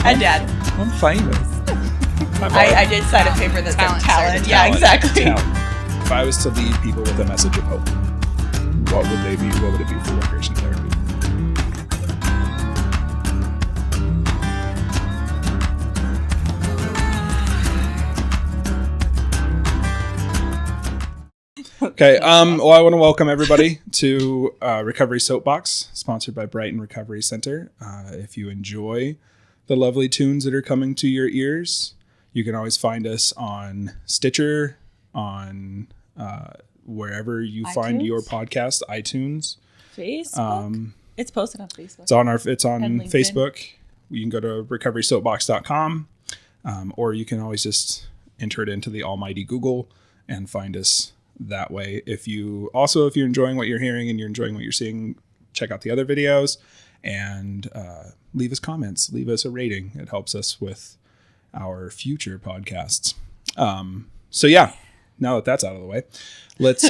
And Dad. I'm famous. I did sign a paper that said talent. Yeah, exactly. Talent. If I was to leave people with a message of hope, what would they be? What would it be for recreation therapy? Okay, well, I want to welcome everybody to Recovery Soapbox, sponsored by Brighton Recovery Center. If you enjoy the lovely tunes that are coming to your ears, you can always find us on Stitcher, on wherever you find your podcast, iTunes. Facebook. It's posted on Facebook. It's on Facebook. You can go to recoverysoapbox.com, or you can always just enter it into the almighty Google and find us that way. If you're enjoying what you're hearing and you're enjoying what you're seeing, check out the other videos and leave us comments, leave us a rating. It helps us with our future podcasts. So yeah, now that that's out of the way, let's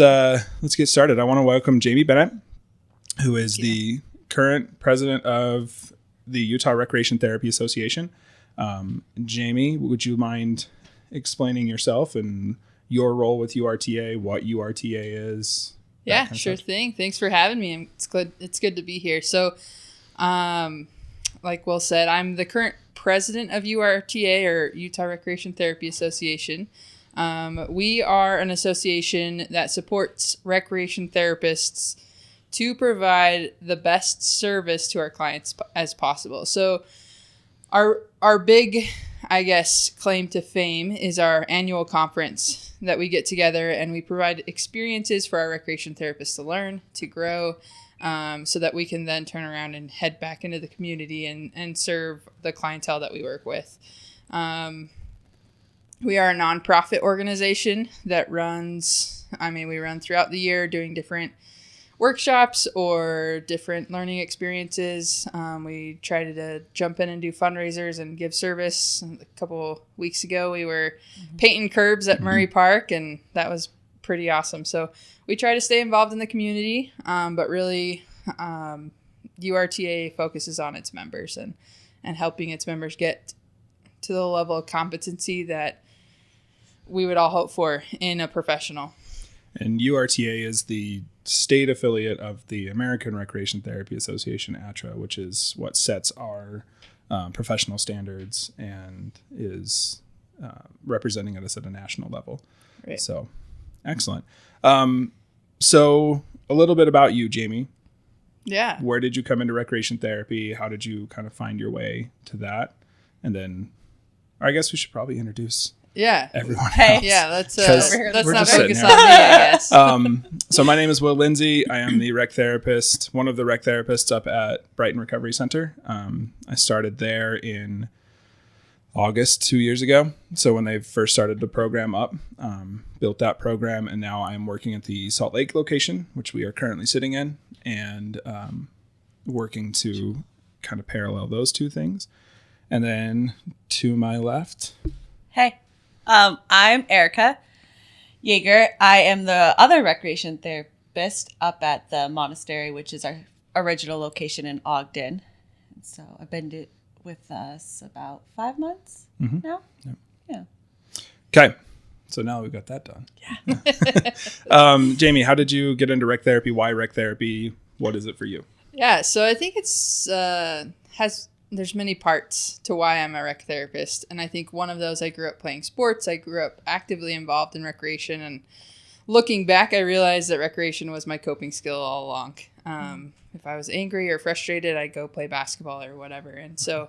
get started. I want to welcome Jamie Bennett, who is the current president of the Utah Recreation Therapy Association. Jamie, would you mind explaining yourself and your role with URTA, what URTA is? Yeah, sure thing. Thanks for having me. It's good to be here. So, like Will said, I'm the current president of URTA, or Utah Recreation Therapy Association. We are an association that supports recreation therapists to provide the best service to our clients as possible. So our big, I guess, claim to fame is our annual conference that we get together, and we provide experiences for our recreation therapists to learn, to grow, so that we can then turn around and head back into the community and serve the clientele that we work with. We are a nonprofit organization that we run throughout the year doing different workshops or different learning experiences. We try to jump in and do fundraisers and give service. A couple weeks ago, we were painting curbs at Murray Park, and that was pretty awesome. So we try to stay involved in the community, but really URTA focuses on its members and helping its members get to the level of competency that we would all hope for in a professional. And URTA is the state affiliate of the American Recreation Therapy Association, ATRA, which is what sets our professional standards and is representing us at a national level. Right. So, excellent. So, a little bit about you, Jamie. Yeah. Where did you come into recreation therapy? How did you kind of find your way to that? And then, I guess we should probably introduce everyone else. Yeah, let's not focus on me, I guess. So my name is Will Lindsay. I am the rec therapist, one of the rec therapists up at Brighton Recovery Center. I started there in August 2 years ago. So when they first started the program up, built that program, and now I'm working at the Salt Lake location, which we are currently sitting in, and working to kind of parallel those two things. And then to my left. Hey. I'm Erica Yaeger. I am the other recreation therapist up at the monastery, which is our original location in Ogden. So I've been with us about 5 months now. Yep. Yeah. Okay. So now we've got that done. Yeah. Jamie, how did you get into rec therapy? Why rec therapy? What is it for you? Yeah. So I think there's many parts to why I'm a rec therapist. And I think one of those, I grew up playing sports. I grew up actively involved in recreation. And looking back, I realized that recreation was my coping skill all along. If I was angry or frustrated, I'd go play basketball or whatever. And so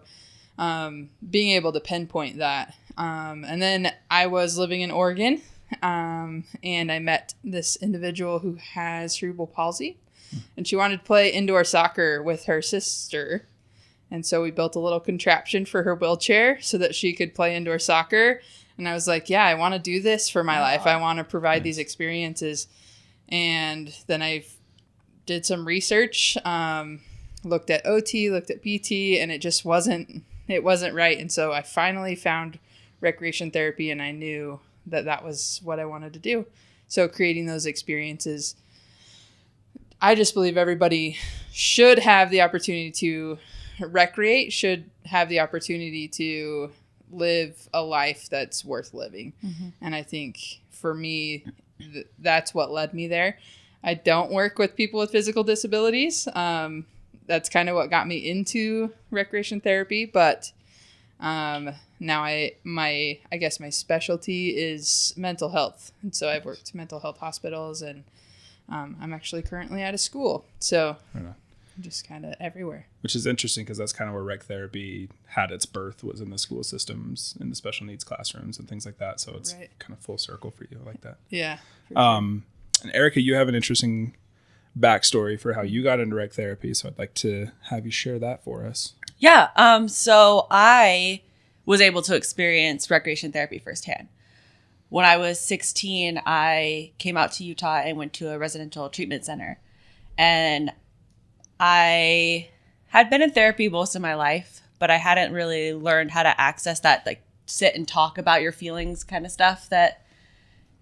being able to pinpoint that. And then I was living in Oregon, and I met this individual who has cerebral palsy. And she wanted to play indoor soccer with her sister. And so we built a little contraption for her wheelchair so that she could play indoor soccer. And I was like, yeah, I want to do this for my life. I want to provide these experiences. And then I did some research, looked at OT, looked at PT, and it wasn't right. And so I finally found recreation therapy, and I knew that was what I wanted to do. So creating those experiences, I just believe everybody should have the opportunity to recreate should have the opportunity to live a life that's worth living. Mm-hmm. And I think for me, that's what led me there. I don't work with people with physical disabilities. That's kind of what got me into recreation therapy. But now I guess my specialty is mental health. And so I've worked mental health hospitals, and I'm actually currently out of school. So I'm just kind of everywhere. Which is interesting because that's kind of where rec therapy had its birth, was in the school systems, in the special needs classrooms and things like that. So it's kind of full circle for you. I like that. Yeah. Sure. And Erica, you have an interesting backstory for how you got into rec therapy. So I'd like to have you share that for us. Yeah. So I was able to experience recreation therapy firsthand. When I was 16, I came out to Utah and went to a residential treatment center. And I had been in therapy most of my life, but I hadn't really learned how to access that, like sit and talk about your feelings kind of stuff that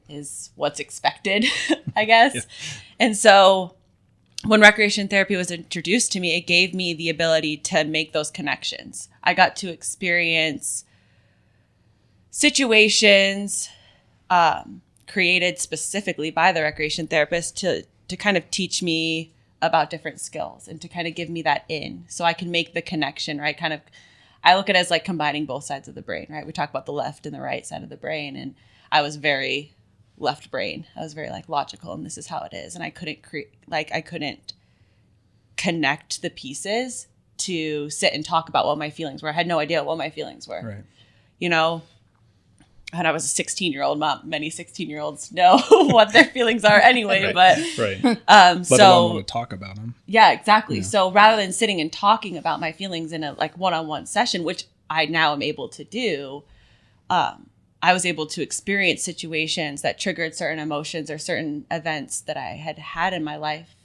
is what's expected, I guess. Yeah. And so when recreation therapy was introduced to me, it gave me the ability to make those connections. I got to experience situations created specifically by the recreation therapist to kind of teach me about different skills and to kind of give me that in so I can make the connection, right? Kind of, I look at it as like combining both sides of the brain, right? We talk about the left and the right side of the brain, and I was very left brain. I was very like logical, and this is how it is. And I couldn't I couldn't connect the pieces to sit and talk about what my feelings were. I had no idea what my feelings were. Right. You know, and I was a 16-year-old mom. Many 16-year-olds know what their feelings are anyway, but Let alone want to talk about them. Yeah, exactly. Yeah. So rather than sitting and talking about my feelings in a like one-on-one session, which I now am able to do, I was able to experience situations that triggered certain emotions or certain events that I had had in my life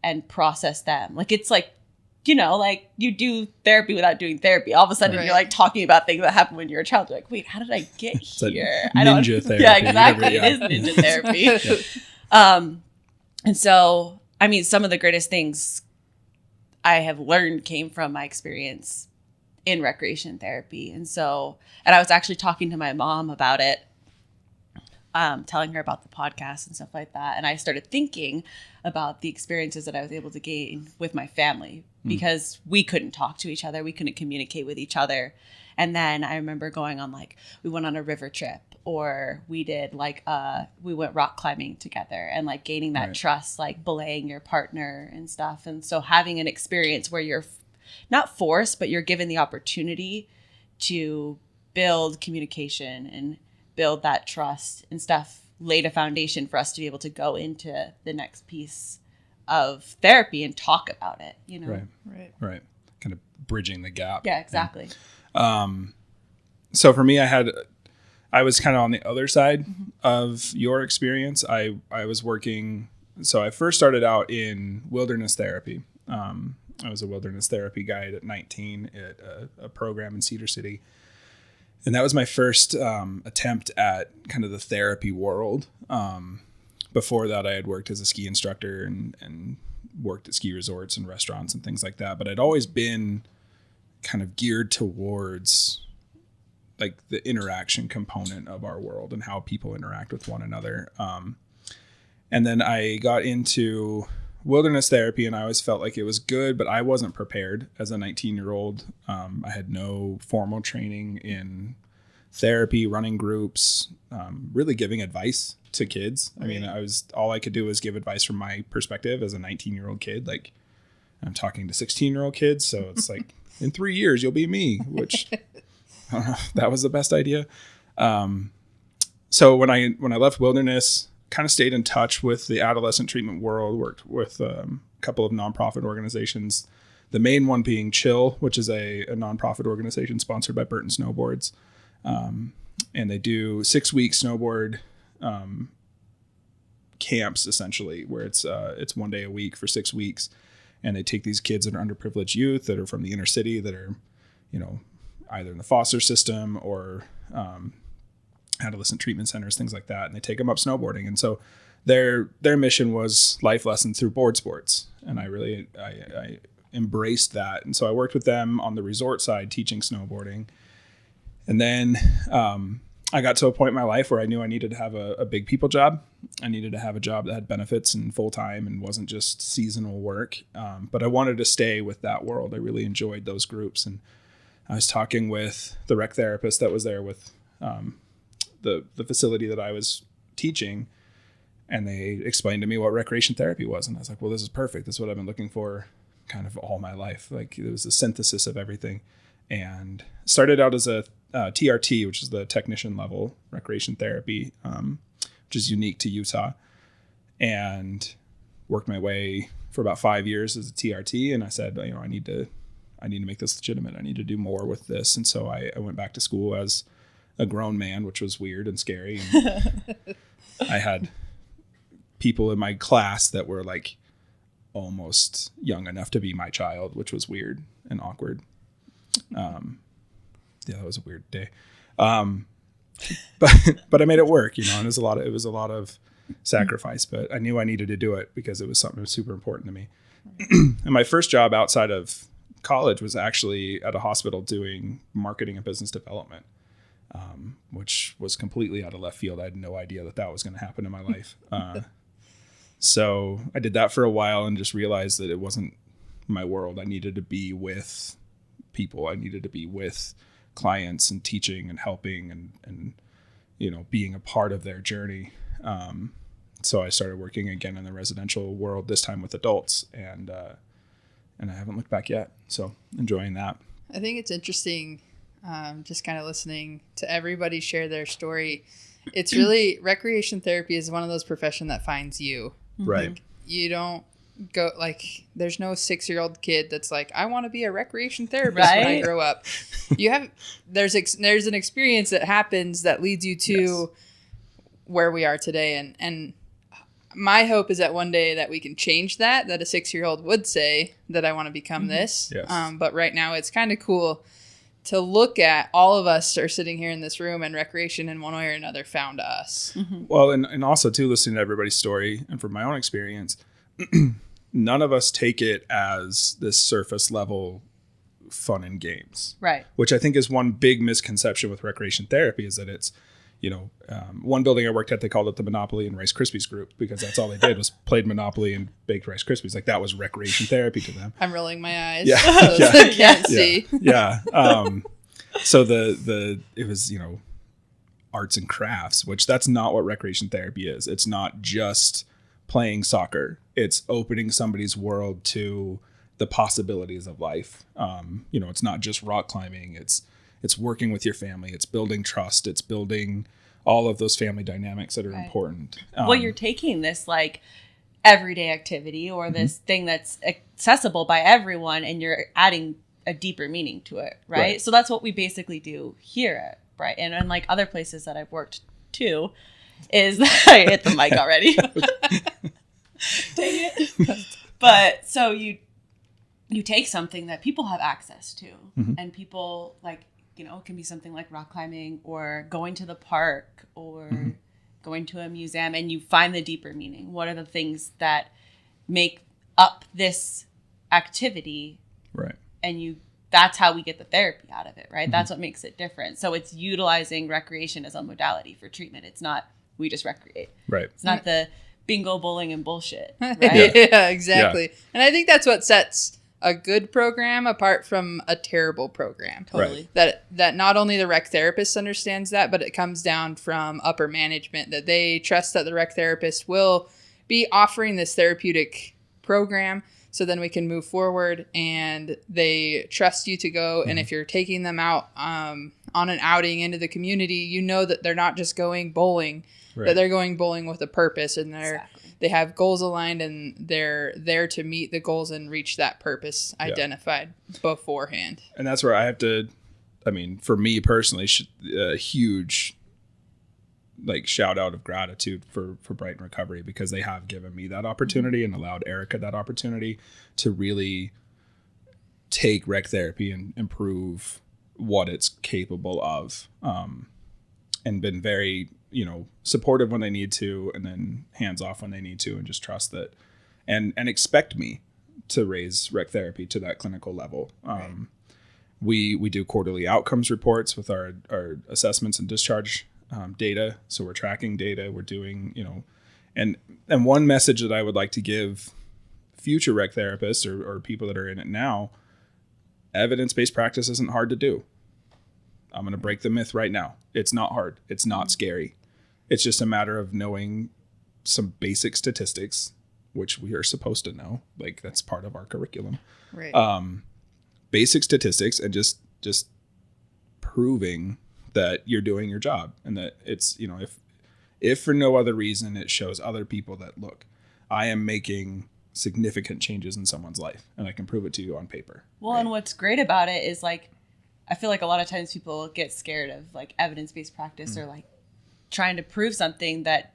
and process them. Like, it's like, you know, like you do therapy without doing therapy. All of a sudden you're like talking about things that happened when you were a child. You're like, wait, how did I get here? Ninja therapy. Yeah, exactly. It is ninja therapy. Yeah. And so, I mean, some of the greatest things I have learned came from my experience in recreation therapy. And I was actually talking to my mom about it, telling her about the podcast and stuff like that. And I started thinking about the experiences that I was able to gain with my family because we couldn't talk to each other. We couldn't communicate with each other. And then I remember going on we went on a river trip, or we did we went rock climbing together, and like gaining that trust, like belaying your partner and stuff. And so having an experience where you're not forced, but you're given the opportunity to build communication and build that trust and stuff, laid a foundation for us to be able to go into the next piece of therapy and talk about it, you know? Right. Kind of bridging the gap. Yeah, exactly. So for me, I was kind of on the other side of your experience. I was working, so I first started out in wilderness therapy. I was a wilderness therapy guide at 19 at a program in Cedar City. And that was my first attempt at kind of the therapy world. Before that, I had worked as a ski instructor and worked at ski resorts and restaurants and things like that. But I'd always been kind of geared towards like the interaction component of our world and how people interact with one another. And then I got into wilderness therapy, and I always felt like it was good, but I wasn't prepared as a 19-year-old. I had no formal training in therapy, running groups, really giving advice to kids. I mean, all I could do was give advice from my perspective as a 19-year-old kid. Like, I'm talking to 16-year-old kids, so it's like, in 3 years, you'll be me, which I don't know if that was the best idea. So when I left wilderness, kind of stayed in touch with the adolescent treatment world, worked with a couple of nonprofit organizations, the main one being Chill, which is a nonprofit organization sponsored by Burton Snowboards. And they do 6-week snowboard camps, essentially, where it's 1 day a week for 6 weeks. And they take these kids that are underprivileged youth that are from the inner city that are, you know, either in the foster system or adolescent treatment centers, things like that. And they take them up snowboarding. And so their mission was life lessons through board sports. And I embraced that. And so I worked with them on the resort side, teaching snowboarding. And then I got to a point in my life where I knew I needed to have a big people job. I needed to have a job that had benefits and full time and wasn't just seasonal work. But I wanted to stay with that world. I really enjoyed those groups. And I was talking with the rec therapist that was there with the facility that I was teaching. And they explained to me what recreation therapy was. And I was like, well, this is perfect. This is what I've been looking for kind of all my life. Like it was a synthesis of everything. And started out as a TRT, which is the technician level recreation therapy, which is unique to Utah, and worked my way for about 5 years as a TRT. And I said, I need to make this legitimate. I need to do more with this. And so I went back to school as a grown man, which was weird and scary. And I had people in my class that were like almost young enough to be my child, which was weird and awkward. Yeah, that was a weird day. But I made it work, and it was a lot of sacrifice, but I knew I needed to do it because it was something that was super important to me. And my first job outside of college was actually at a hospital doing marketing and business development, which was completely out of left field. I had no idea that was going to happen in my life. So I did that for a while and just realized that it wasn't my world. I needed to be with people. I needed to be with clients and teaching and helping and being a part of their journey. So I started working again in the residential world, this time with adults, and I haven't looked back yet. So enjoying that. I think it's interesting, just kind of listening to everybody share their story. It's really, recreation therapy is one of those professions that finds you. Right. Like, you don't go, like, there's no 6-year-old kid that's like, I want to be a recreation therapist when I grow up. There's an experience that happens that leads you to where we are today. And my hope is that one day that we can change that a 6-year-old would say that I want to become this. Yes. But right now it's kind of cool to look at. All of us are sitting here in this room, and recreation in one way or another found us. Mm-hmm. Well, and also too, listening to everybody's story and from my own experience, none of us take it as this surface level fun and games. Right. Which I think is one big misconception with recreation therapy, is that it's, one building I worked at, they called it the Monopoly and Rice Krispies group, because that's all they did was played Monopoly and baked Rice Krispies. Like that was recreation therapy to them. I'm rolling my eyes. Yeah. So I can't see. Yeah. So it was, arts and crafts, which that's not what recreation therapy is. It's not just playing soccer. It's opening somebody's world to the possibilities of life. It's not just rock climbing. It's working with your family. It's building trust. It's building all of those family dynamics that are important. Well, you're taking this like everyday activity or this thing that's accessible by everyone, and you're adding a deeper meaning to it, right? So that's what we basically do here at Bright, and unlike other places that I've worked too, is I hit the mic already. Dang it. But so you take something that people have access to, and people like, it can be something like rock climbing or going to the park or going to a museum, and you find the deeper meaning. What are the things that make up this activity? Right. And that's how we get the therapy out of it, right? That's what makes it different. So it's utilizing recreation as a modality for treatment. It's not, we just recreate. Right. It's not the bingo, bowling, and bullshit. Right? Yeah, exactly. Yeah. And I think that's what sets a good program apart from a terrible program. Totally. Right. That not only the rec therapist understands that, but it comes down from upper management, that they trust that the rec therapist will be offering this therapeutic program, so then we can move forward, and they trust you to go. And if you're taking them out on an outing into the community, that they're not just going bowling, that they're going bowling with a purpose, and they have goals aligned, and they're there to meet the goals and reach that purpose identified beforehand. And that's where I have to, for me personally, a huge shout out of gratitude for Brighton Recovery, because they have given me that opportunity and allowed Erica that opportunity to really take rec therapy and improve what it's capable of, and been very, supportive when they need to, and then hands off when they need to, and just trust that and expect me to raise rec therapy to that clinical level. We do quarterly outcomes reports with our assessments and discharge data. So we're tracking data. We're doing, and one message that I would like to give future rec therapists or people that are in it now, evidence-based practice isn't hard to do. I'm going to break the myth right now. It's not hard. It's not scary. It's just a matter of knowing some basic statistics, which we are supposed to know. Like, that's part of our curriculum. Right. Basic statistics, and just proving that you're doing your job, and that it's, if for no other reason, it shows other people that, look, I am making significant changes in someone's life, and I can prove it to you on paper. Well, and what's great about it is, like, I feel like a lot of times people get scared of like evidence-based practice or like trying to prove something that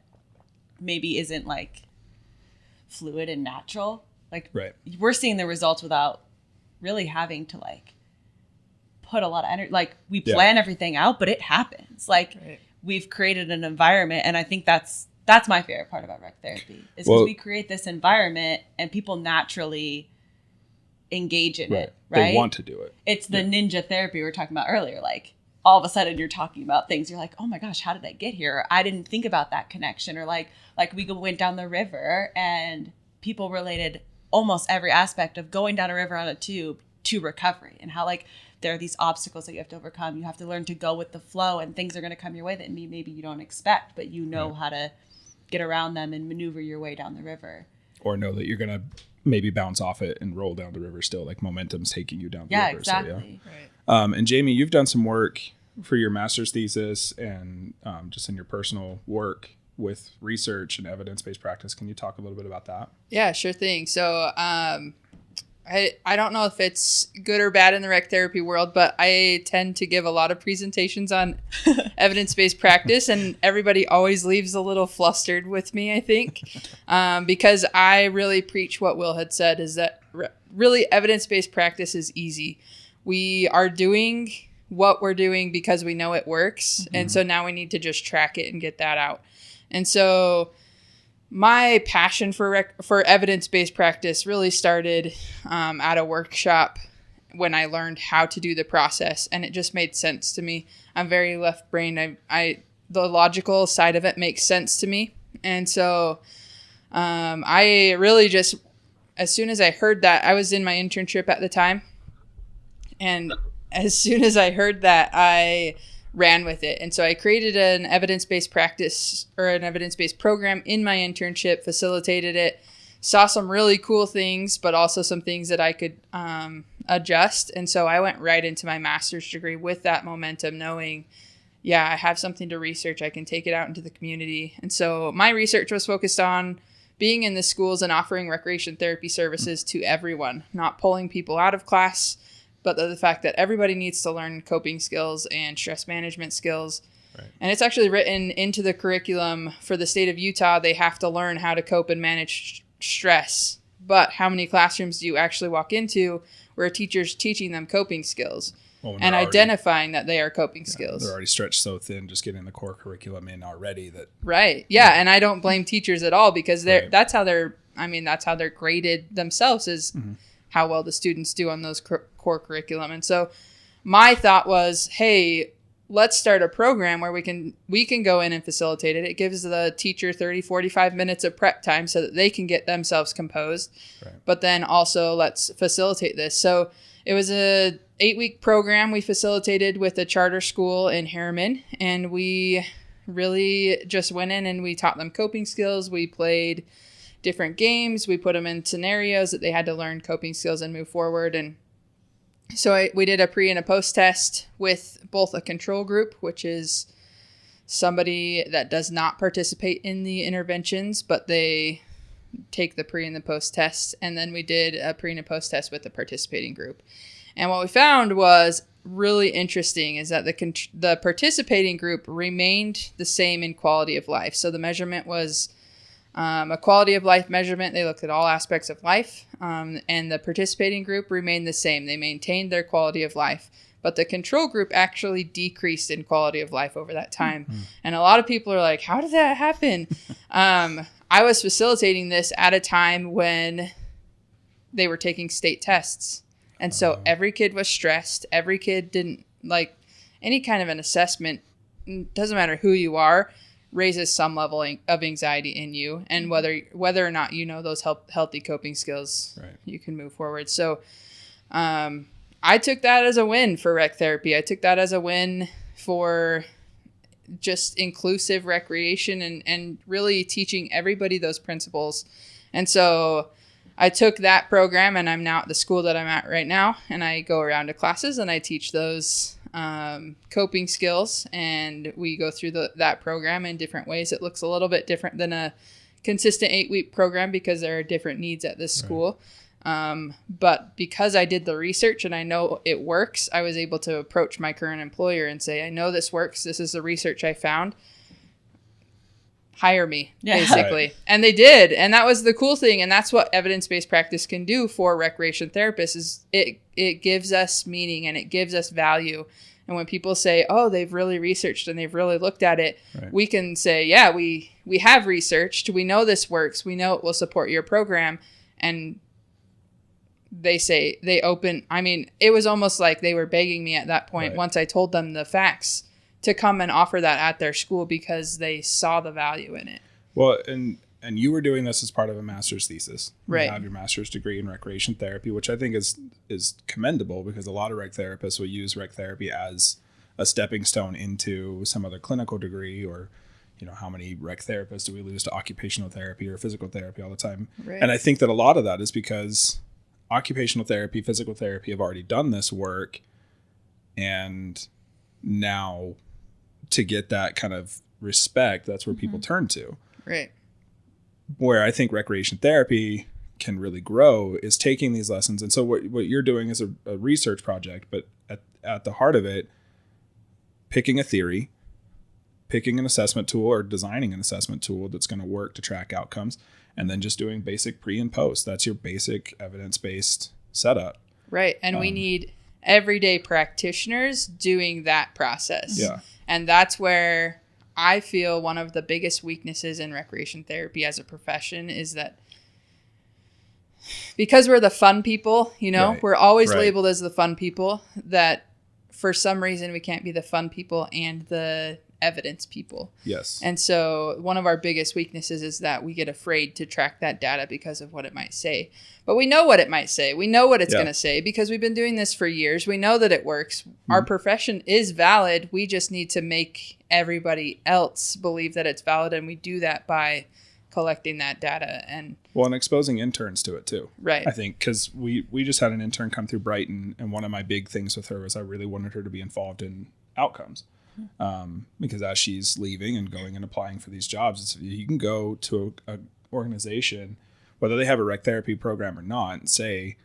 maybe isn't like fluid and natural. Like, we're seeing the results without really having to like put a lot of energy. Like, we plan everything out, but it happens. Like, we've created an environment, and I think that's my favorite part about rec therapy is because we create this environment and people naturally engage in it, right? They want to do it. It's the ninja therapy we were talking about earlier. Like, all of a sudden you're talking about things. You're like, oh my gosh, how did I get here? Or, I didn't think about that connection. Or like we went down the river and people related almost every aspect of going down a river on a tube to recovery, and how like there are these obstacles that you have to overcome. You have to learn to go with the flow, and things are going to come your way that maybe you don't expect, but you know how to get around them and maneuver your way down the river. Or know that you're going to maybe bounce off it and roll down the river still, like momentum's taking you down the river. Exactly. So, right. And Jamie, you've done some work for your master's thesis and just in your personal work with research and evidence-based practice. Can you talk a little bit about that? Yeah, sure thing. So I don't know if it's good or bad in the rec therapy world, but I tend to give a lot of presentations on evidence-based practice, and everybody always leaves a little flustered with me, I think, because I really preach what Will had said, is that really evidence-based practice is easy. We are doing what we're doing because we know it works, and so now we need to just track it and get that out. And so my passion for evidence-based practice really started at a workshop when I learned how to do the process, and it just made sense to me. I'm very left-brained. The logical side of it makes sense to me, and so I really just, as soon as I heard that, I was in my internship at the time, and as soon as I heard that, I ran with it. And so I created an evidence-based practice or an evidence-based program in my internship, facilitated it, saw some really cool things, but also some things that I could adjust. And so I went right into my master's degree with that momentum, knowing, I have something to research. I can take it out into the community. And so my research was focused on being in the schools and offering recreation therapy services to everyone, not pulling people out of class, but the fact that everybody needs to learn coping skills and stress management skills. Right. And it's actually written into the curriculum for the state of Utah. They have to learn how to cope and manage stress. But how many classrooms do you actually walk into where a teacher's teaching them coping skills and identifying that they are coping skills? They're already stretched so thin just getting the core curriculum in already. That Right. Yeah. And I don't blame teachers at all, because that's how they're graded themselves, is how well the students do on those core curriculum. And so my thought was, hey, let's start a program where we can go in and facilitate it. It gives the teacher 30, 45 minutes of prep time so that they can get themselves composed. Right. But then also let's facilitate this. So it was a 8-week program we facilitated with a charter school in Harriman. And we really just went in and we taught them coping skills. We played different games. We put them in scenarios that they had to learn coping skills and move forward. And so we did a pre and a post test with both a control group, which is somebody that does not participate in the interventions, but they take the pre and the post test. And then we did a pre and a post test with the participating group. And what we found was really interesting is that the participating group remained the same in quality of life. So the measurement was a quality of life measurement. They looked at all aspects of life, and the participating group remained the same. They maintained their quality of life, but the control group actually decreased in quality of life over that time. Mm-hmm. And a lot of people are like, how did that happen? I was facilitating this at a time when they were taking state tests. And so every kid was stressed. Every kid didn't like any kind of an assessment. Doesn't matter who you are, raises some level of anxiety in you. And whether or not you know those healthy coping skills, right, you can move forward. So I took that as a win for rec therapy. I took that as a win for just inclusive recreation and really teaching everybody those principles. And so I took that program, and I'm now at the school that I'm at right now, and I go around to classes and I teach those coping skills, and we go through that program in different ways. It looks a little bit different than a consistent 8-week program because there are different needs at this school. But because I did the research and I know it works, I was able to approach my current employer and say, I know this works. This is the research I found. Hire me, basically. Right. And they did. And that was the cool thing. And that's what evidence-based practice can do for recreation therapists is it gives us meaning and it gives us value. And when people say, oh, they've really researched and they've really looked at it, right, we can say, yeah, we have researched. We know this works. We know it will support your program. And it was almost like they were begging me at that point, right, once I told them the facts, to come and offer that at their school because they saw the value in it. Well, and you were doing this as part of a master's thesis. Right. You have your master's degree in recreation therapy, which I think is commendable because a lot of rec therapists will use rec therapy as a stepping stone into some other clinical degree, or, you know, how many rec therapists do we lose to occupational therapy or physical therapy all the time? Right. And I think that a lot of that is because occupational therapy, physical therapy have already done this work, and now to get that kind of respect, that's where people turn to. Right. Where I think recreation therapy can really grow is taking these lessons. And so what you're doing is a research project, but at the heart of it, picking a theory, picking an assessment tool or designing an assessment tool that's going to work to track outcomes, and then just doing basic pre and post. That's your basic evidence-based setup. Right. And we need everyday practitioners doing that process. Yeah. And that's where I feel one of the biggest weaknesses in recreation therapy as a profession is that because we're the fun people, you know, right, we're always labeled as the fun people, that for some reason we can't be the fun people and the evidence people. Yes. And so one of our biggest weaknesses is that we get afraid to track that data because of what it might say. But we know what it might say. We know what it's going to say because we've been doing this for years. We know that it works. Mm-hmm. Our profession is valid. We just need to make everybody else believe that it's valid. And we do that by collecting that data and exposing interns to it too. Right. I think because we just had an intern come through Brighton, and one of my big things with her was I really wanted her to be involved in outcomes. Because as she's leaving and going and applying for these jobs, you can go to an organization, whether they have a rec therapy program or not, and say,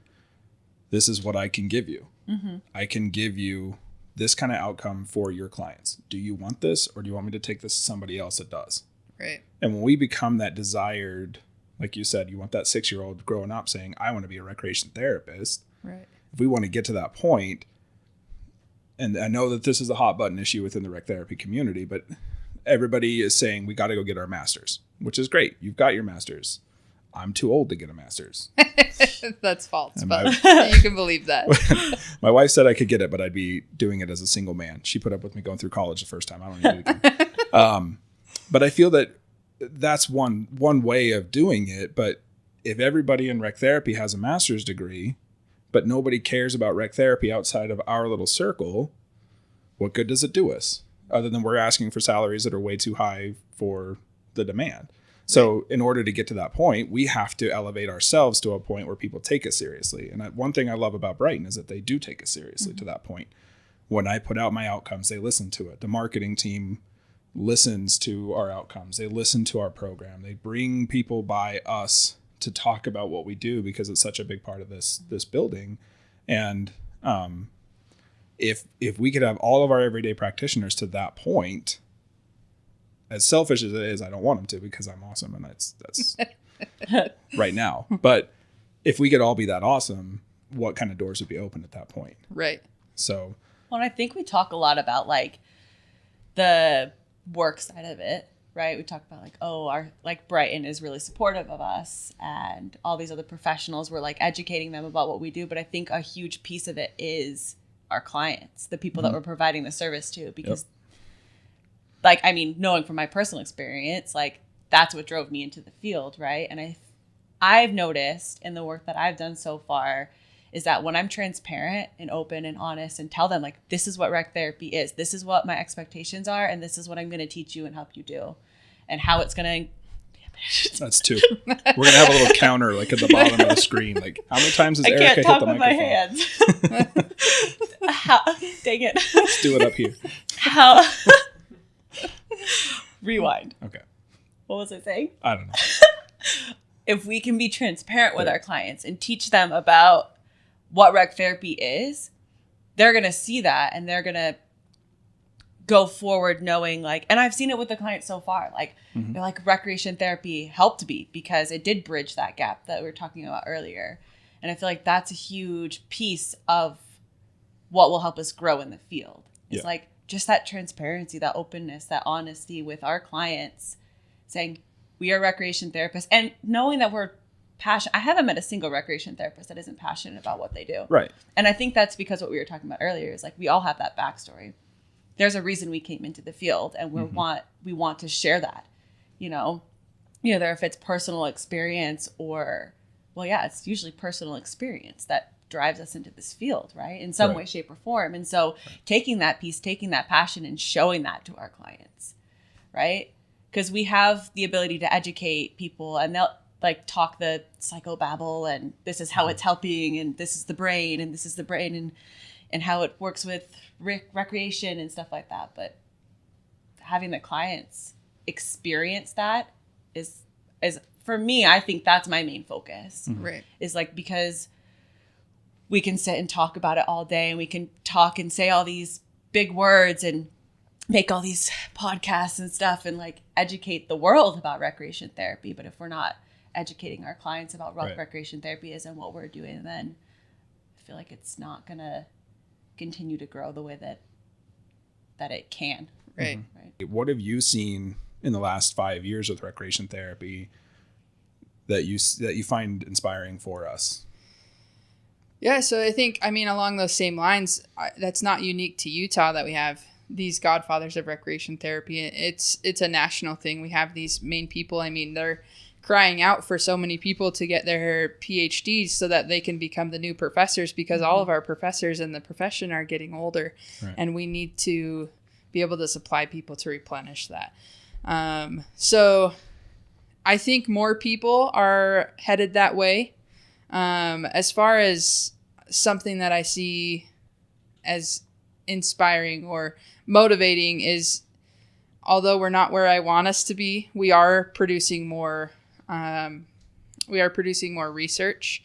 this is what I can give you. Mm-hmm. I can give you this kind of outcome for your clients. Do you want this, or do you want me to take this to somebody else that does? Right. And when we become that desired, like you said, you want that 6-year-old growing up saying, I want to be a recreation therapist. Right. If we want to get to that point, and I know that this is a hot button issue within the rec therapy community, but everybody is saying we got to go get our masters, which is great. You've got your masters. I'm too old to get a master's. That's false, but you can believe that. My wife said I could get it, but I'd be doing it as a single man. She put up with me going through college the first time. I don't need it again. But I feel that that's one way of doing it. But if everybody in rec therapy has a master's degree, but nobody cares about rec therapy outside of our little circle, what good does it do us? Other than we're asking for salaries that are way too high for the demand. So in order to get to that point, we have to elevate ourselves to a point where people take us seriously. And one thing I love about Brighton is that they do take us seriously to that point. When I put out my outcomes, they listen to it. The marketing team listens to our outcomes. They listen to our program. They bring people by us to talk about what we do because it's such a big part of this building. And if we could have all of our everyday practitioners to that point, as selfish as it is, I don't want them to because I'm awesome and that's right now. But if we could all be that awesome, what kind of doors would be open at that point? Right. So, well, I think we talk a lot about like the work side of it, right? We talk about like, oh, our like Brighton is really supportive of us, and all these other professionals, we're like educating them about what we do. But I think a huge piece of it is our clients, the people that we're providing the service to, because like, I mean, knowing from my personal experience, like that's what drove me into the field, right? And I've noticed in the work that I've done so far is that when I'm transparent and open and honest and tell them like, this is what rec therapy is, this is what my expectations are, and this is what I'm going to teach you and help you do, and how it's going to. That's 2. We're going to have a little counter like at the bottom of the screen. Like, how many times has Erica hit the microphone? I can't talk with my hands. How, dang it. Let's do it up here. How? Rewind. Okay. What was I saying? I don't know. If we can be transparent with our clients and teach them about what rec therapy is, they're going to see that and they're going to go forward knowing like, and I've seen it with the clients so far, like they're like, recreation therapy helped me because it did bridge that gap that we were talking about earlier. And I feel like that's a huge piece of what will help us grow in the field. It's like just that transparency, that openness, that honesty with our clients, saying we are recreation therapists, and knowing that we're passionate. I haven't met a single recreation therapist that isn't passionate about what they do. Right. And I think that's because what we were talking about earlier is like, we all have that backstory. There's a reason we came into the field, and we want to share that, either if it's personal experience or, well, yeah, it's usually personal experience that drives us into this field, right? In some way, shape, or form. And so taking that piece, taking that passion and showing that to our clients, right? Because we have the ability to educate people, and they'll like talk the psychobabble, and this is how it's helping, and this is the brain, and this is the brain, and how it works with recreation and stuff like that. But having the clients experience that is for me, I think that's my main focus. Right. Is like, because we can sit and talk about it all day, and we can talk and say all these big words and make all these podcasts and stuff and like educate the world about recreation therapy. But if we're not educating our clients about what recreation therapy is and what we're doing, then I feel like it's not going to continue to grow the way that it can. Right. Right. What have you seen in the last 5 years with recreation therapy that you find inspiring for us? Yeah, so I think, along those same lines, that's not unique to Utah that we have these godfathers of recreation therapy. It's a national thing. We have these main people. They're crying out for so many people to get their PhDs so that they can become the new professors, because all of our professors in the profession are getting older, and we need to be able to supply people to replenish that. So I think more people are headed that way. As far as something that I see as inspiring or motivating is, although we're not where I want us to be, we are producing more research.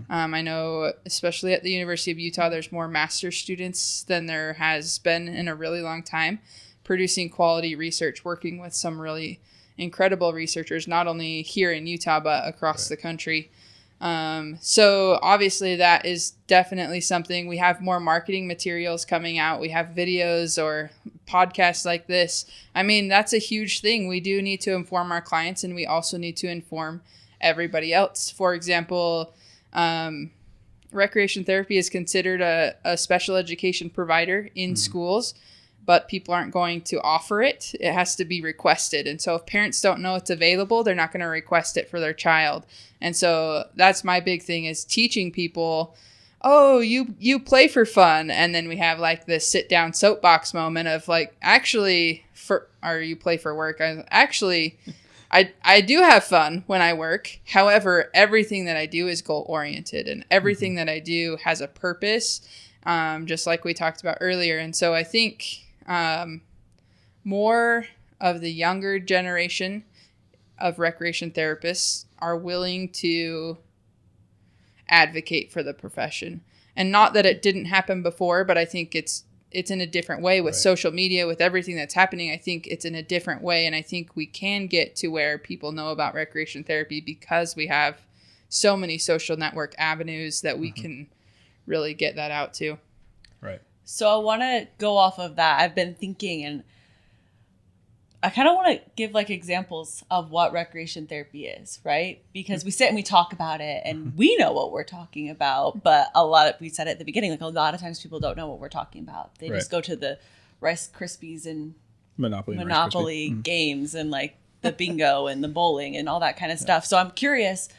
I know, especially at the University of Utah, there's more master's students than there has been in a really long time, producing quality research, working with some really incredible researchers, not only here in Utah, but across the country. So obviously that is definitely something. We have more marketing materials coming out. We have videos or podcasts like this. That's a huge thing. We do need to inform our clients, and we also need to inform everybody else. For example, recreation therapy is considered a special education provider in schools, but people aren't going to offer it. It has to be requested. And so if parents don't know it's available, they're not going to request it for their child. And so that's my big thing, is teaching people, oh, you play for fun. And then we have like this sit down soapbox moment of like, or you play for work. I do have fun when I work. However, everything that I do is goal oriented, and everything that I do has a purpose, just like we talked about earlier. And so I think more of the younger generation of recreation therapists are willing to advocate for the profession. And not that it didn't happen before, but I think it's in a different way with social media, with everything that's happening. I think it's in a different way. And I think we can get to where people know about recreation therapy because we have so many social network avenues that we can really get that out to. Right. So I want to go off of that. I've been thinking, and I kind of want to give like examples of what recreation therapy is, right? Because we sit and we talk about it and we know what we're talking about, but we said at the beginning, like a lot of times people don't know what we're talking about. They just go to the Rice Krispies and Monopoly games and like the bingo and the bowling and all that kind of stuff. So I'm curious,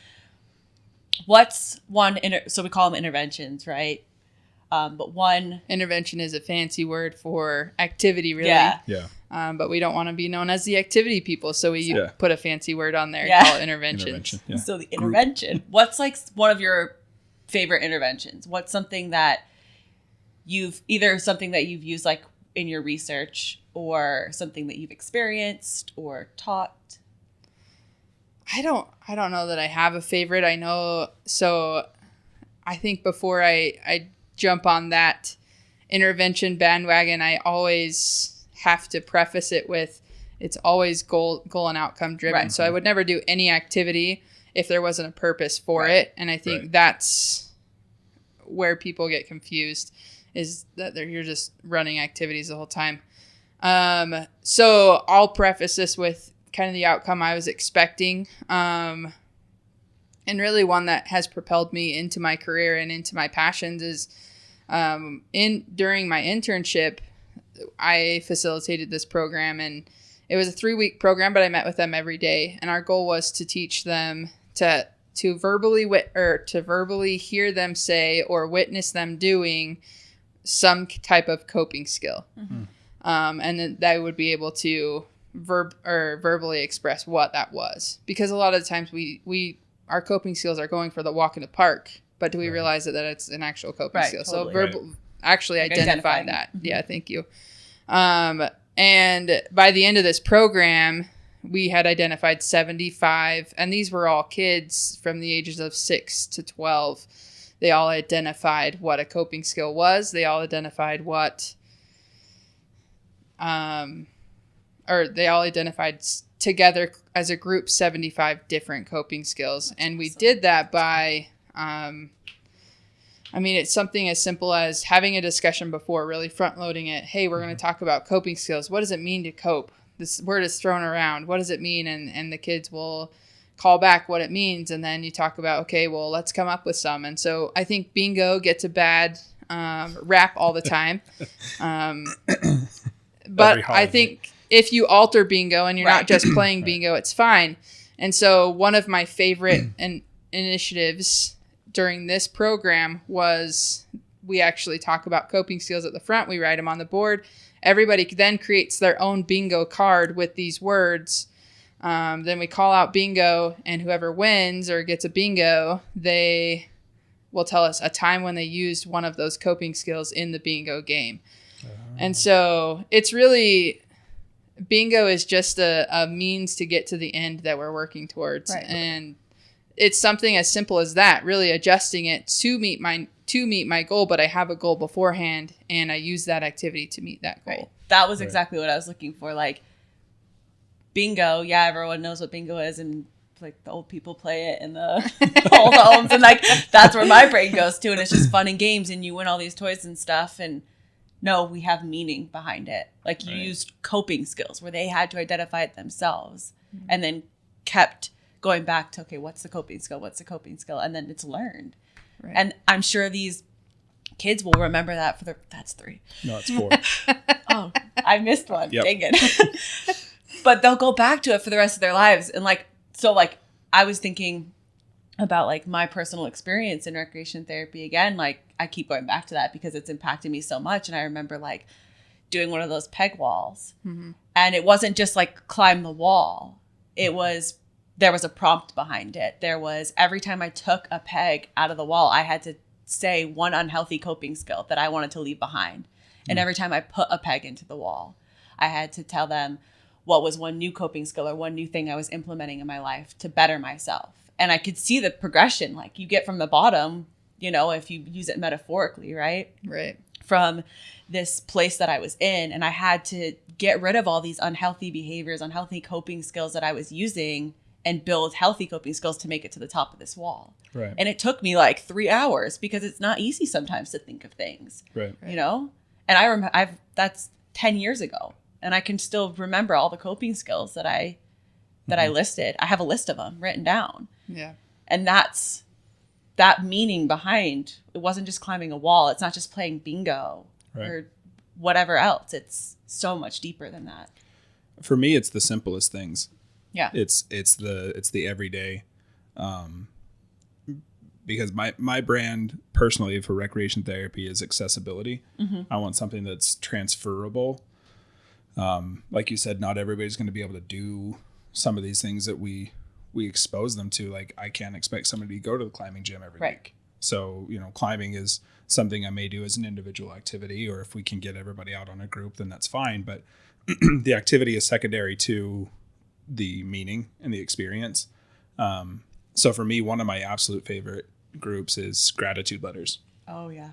what's one, so we call them interventions, right? But one intervention is a fancy word for activity, really. Yeah. But we don't want to be known as the activity people, so we put a fancy word on there and call it interventions. Yeah. So the intervention. What's like one of your favorite interventions? What's something that you've used like in your research or something that you've experienced or taught? I don't know that I have a favorite. I know. So I think before I jump on that intervention bandwagon, I always have to preface it with it's always goal and outcome driven. Right. So I would never do any activity if there wasn't a purpose for it. And I think that's where people get confused, is that you're just running activities the whole time. So I'll preface this with kind of the outcome I was expecting. And really one that has propelled me into my career and into my passions is during my internship, I facilitated this program, and it was a 3-week program, but I met with them every day. And our goal was to teach them to verbally hear them say or witness them doing some type of coping skill. Mm-hmm. And then they would be able to verbally express what that was. Because a lot of the times our coping skills are going for the walk in the park, but do we realize that it's an actual coping skill? Totally. So actually identify that. Mm-hmm. Yeah, thank you. And by the end of this program, we had identified 75, and these were all kids from the ages of 6 to 12. They all identified what a coping skill was. They all identified they all identified together as a group 75 different coping skills. That's and we awesome. Did that by, it's something as simple as having a discussion before, really front loading it. Hey, we're going to talk about coping skills. What does it mean to cope? This word is thrown around. What does it mean? And the kids will call back what it means. And then you talk about, okay, well, let's come up with some. And so I think bingo gets a bad rap all the time. But I think if you alter bingo and you're not just playing bingo, it's fine. And so one of my favorite initiatives during this program was we actually talk about coping skills at the front. We write them on the board. Everybody then creates their own bingo card with these words. Then we call out bingo, and whoever wins or gets a bingo, they will tell us a time when they used one of those coping skills in the bingo game. And so it's really, bingo is just a means to get to the end that we're working towards. Right. And it's something as simple as that, really adjusting it to meet my goal, but I have a goal beforehand and I use that activity to meet that goal. Right. That was exactly what I was looking for. Like bingo, yeah, everyone knows what bingo is, and like the old people play it in the all the homes, and like that's where my brain goes to, and it's just fun and games and you win all these toys and stuff. And no, we have meaning behind it. Like you used coping skills where they had to identify it themselves, and then kept going back to, okay, what's the coping skill? What's the coping skill? And then it's learned. Right. And I'm sure these kids will remember that that's 3. No, it's 4. Oh, I missed one. Yep. Dang it. But they'll go back to it for the rest of their lives. And I was thinking about like my personal experience in recreation therapy again. Like I keep going back to that because it's impacted me so much. And I remember like doing one of those peg walls, and it wasn't just like climb the wall. There was a prompt behind it. There was, every time I took a peg out of the wall, I had to say one unhealthy coping skill that I wanted to leave behind. And every time I put a peg into the wall, I had to tell them what was one new coping skill or one new thing I was implementing in my life to better myself. And I could see the progression. Like you get from the bottom, if you use it metaphorically, right? Right. From this place that I was in, and I had to get rid of all these unhealthy behaviors, unhealthy coping skills that I was using, and build healthy coping skills to make it to the top of this wall. Right. And it took me like 3 hours because it's not easy sometimes to think of things. Right. And I remember that's 10 years ago. And I can still remember all the coping skills that I listed. I have a list of them written down. Yeah. And that's that meaning behind, it wasn't just climbing a wall. It's not just playing bingo or whatever else. It's so much deeper than that. For me, it's the simplest things. Yeah. It's the everyday. Because my brand personally for recreation therapy is accessibility. I want something that's transferable. Like you said, not everybody's going to be able to do some of these things that we expose them to. Like, I can't expect somebody to go to the climbing gym every week. So, climbing is something I may do as an individual activity, or if we can get everybody out on a group, then that's fine. But the activity is secondary to the meaning and the experience. So for me, one of my absolute favorite groups is gratitude letters. Oh, yeah.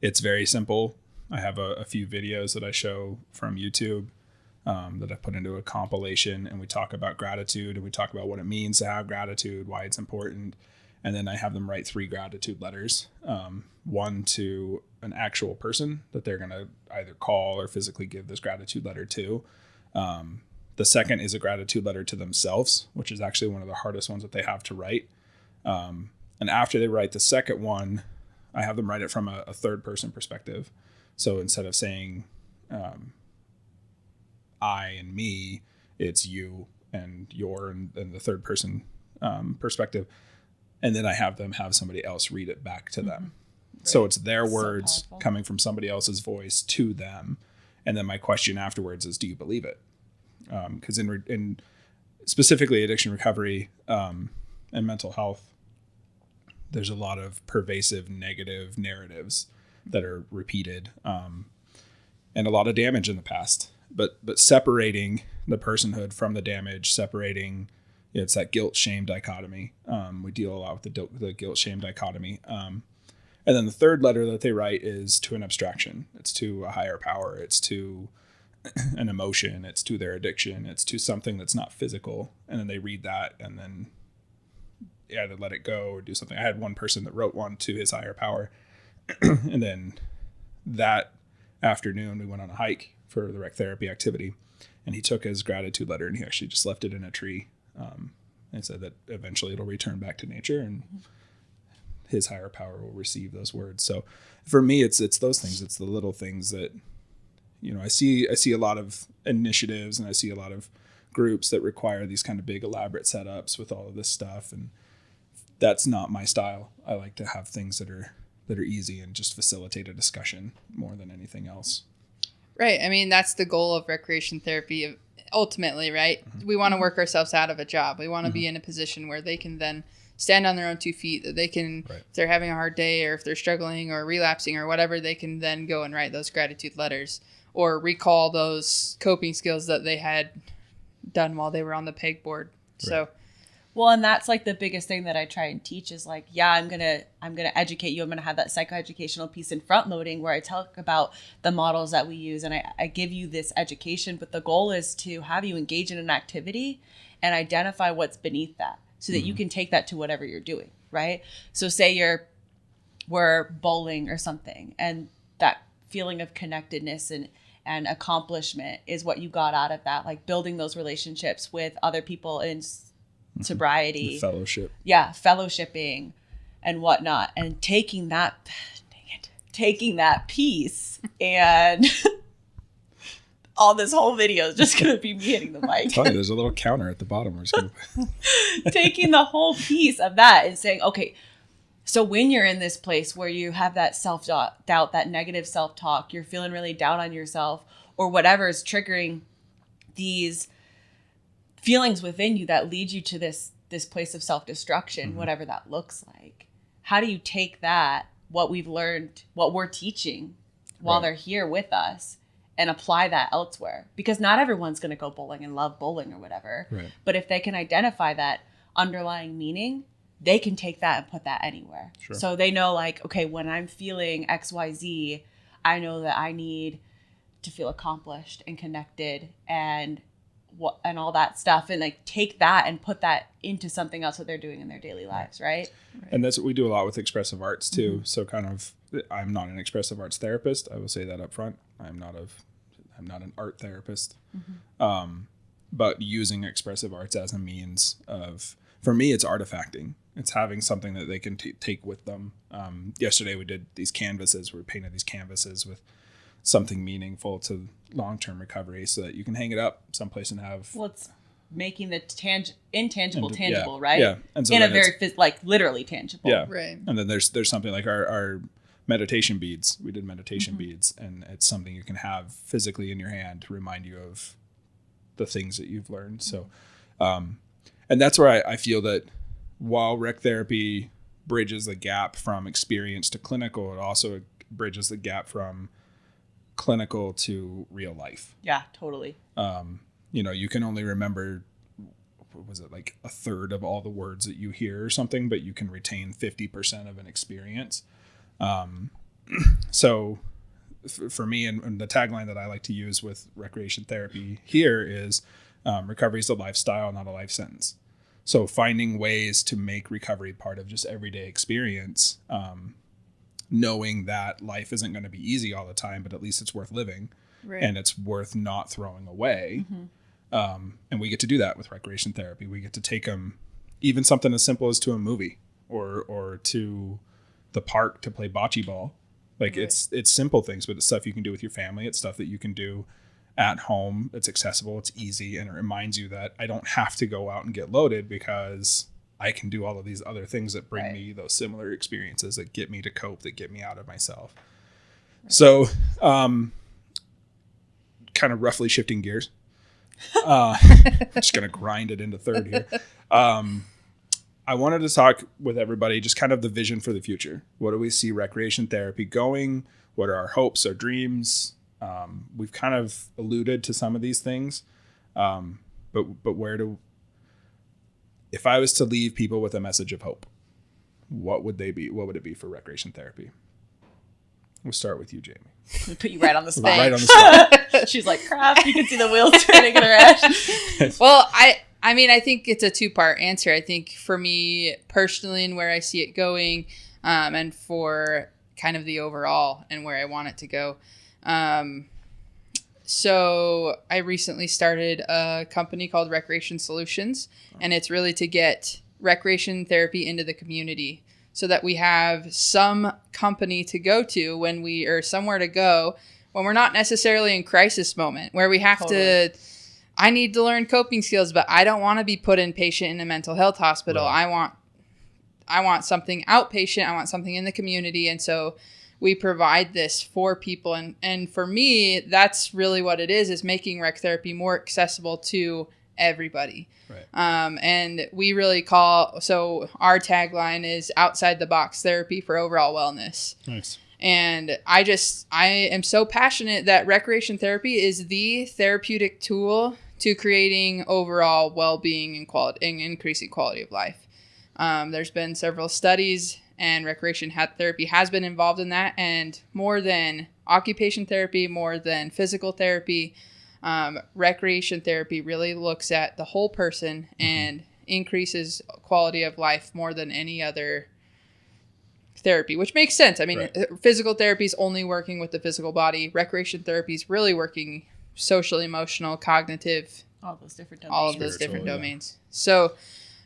It's very simple. I have a few videos that I show from YouTube that I put into a compilation, and we talk about gratitude, and we talk about what it means to have gratitude, why it's important. And then I have them write 3 gratitude letters, one to an actual person that they're going to either call or physically give this gratitude letter to. The second is a gratitude letter to themselves, which is actually one of the hardest ones that they have to write. And after they write the second one, I have them write it from a third person perspective. So instead of saying I and me, it's you and your and the third person perspective. And then I have them have somebody else read it back to them. Right. So it's their words coming from somebody else's voice to them. And then my question afterwards is, do you believe it? Because in specifically addiction recovery and mental health, there's a lot of pervasive negative narratives that are repeated and a lot of damage in the past. But separating the personhood from the damage, separating, it's that guilt-shame dichotomy. We deal a lot with the guilt-shame dichotomy. And then the third letter that they write is to an abstraction. It's to a higher power. It's to an emotion. It's to their addiction. It's to something that's not physical. And then they read that and then either let it go or do something. I had one person that wrote one to his higher power. And then that afternoon, we went on a hike for the rec therapy activity. And he took his gratitude letter and he actually just left it in a tree. And said that eventually it'll return back to nature and his higher power will receive those words. So for me, it's those things. It's the little things that, I see a lot of initiatives and I see a lot of groups that require these kind of big elaborate setups with all of this stuff. And that's not my style. I like to have things that are easy and just facilitate a discussion more than anything else. Right. I mean, that's the goal of recreation therapy ultimately, right? We want to work ourselves out of a job. We want to be in a position where they can then stand on their own 2 feet, that they can, if they're having a hard day or if they're struggling or relapsing or whatever, they can then go and write those gratitude letters or recall those coping skills that they had done while they were on the pegboard. Right. So, well, and that's like the biggest thing that I try and teach is like, yeah, I'm going to educate you. I'm going to have that psychoeducational piece in front loading where I talk about the models that we use and I give you this education, but the goal is to have you engage in an activity and identify what's beneath that so that you can take that to whatever you're doing, right? So say we're bowling or something and that feeling of connectedness and accomplishment is what you got out of that, like building those relationships with other people in sobriety, the fellowship, fellowshipping and whatnot, and taking that piece and all this whole video is just gonna be me hitting the mic. Funny, there's a little counter at the bottom. We're just gonna taking the whole piece of that and saying, okay, so when you're in this place where you have that self-doubt, that negative self-talk, you're feeling really down on yourself or whatever is triggering these feelings within you that lead you to this place of self-destruction, whatever that looks like. How do you take that, what we've learned, what we're teaching while they're here with us and apply that elsewhere? Because not everyone's going to go bowling and love bowling or whatever. Right. But if they can identify that underlying meaning, they can take that and put that anywhere. Sure. So they know like, okay, when I'm feeling XYZ, I know that I need to feel accomplished and connected and all that stuff, and like take that and put that into something else that they're doing in their daily lives, right? And that's what we do a lot with expressive arts too. So kind of, I'm not an expressive arts therapist. I will say that up front. I'm not I'm not an art therapist. But using expressive arts as a means of, for me, it's artifacting. It's having something that they can take with them. Yesterday we did these canvases. We painted these canvases with something meaningful to long-term recovery so that you can hang it up someplace and have... Well, it's making the intangible tangible, right? Yeah. And so in a very, literally tangible. Yeah. Right. And then there's something like our meditation beads. We did meditation beads, and it's something you can have physically in your hand to remind you of the things that you've learned. So, and that's where I feel that while rec therapy bridges the gap from experience to clinical, it also bridges the gap from clinical to real life. Yeah, totally. You can only remember, what was it, like a third of all the words that you hear or something, but you can retain 50% of an experience. So for me, and the tagline that I like to use with recreation therapy here is recovery is a lifestyle, not a life sentence. So finding ways to make recovery part of just everyday experience, knowing that life isn't going to be easy all the time, but at least it's worth living, right, and it's worth not throwing away. And we get to do that with recreation therapy. We get to take them, even something as simple as to a movie or to the park to play bocce ball. Like it's simple things, but it's stuff you can do with your family. It's stuff that you can do at home. It's accessible. It's easy. And it reminds you that I don't have to go out and get loaded because I can do all of these other things that bring me those similar experiences that get me to cope, that get me out of myself. So, kind of roughly shifting gears. I'm just going to grind it into third here. I wanted to talk with everybody just kind of the vision for the future. What do we see recreation therapy going? What are our hopes, our dreams? We've kind of alluded to some of these things, but if I was to leave people with a message of hope, what would they be? What would it be for recreation therapy? We'll start with you, Jamie. We put you right on the spot. Right on the spot. She's like, crap, you can see the wheels turning in her head. Well, I mean, I think it's a two-part answer. I think for me personally and where I see it going, and for kind of the overall and where I want it to go. So I recently started a company called Recreation Solutions, and it's really to get recreation therapy into the community so that we have some company to go to or somewhere to go when we're not necessarily in crisis moment, where we have to, I need to learn coping skills, but I don't want to be put inpatient in a mental health hospital. Right. I want something outpatient. I want something in the community. And so we provide this for people. And for me, that's really what it is making rec therapy more accessible to everybody. Right. And we really so our tagline is outside the box therapy for overall wellness. Nice. And I am so passionate that recreation therapy is the therapeutic tool to creating overall well-being and increasing quality of life. There's been several studies, and recreation therapy has been involved in that. And more than occupation therapy, more than physical therapy, recreation therapy really looks at the whole person and increases quality of life more than any other therapy, which makes sense. I mean, physical therapy is only working with the physical body. Recreation therapy is really working social, emotional, cognitive, all of those different domains. So,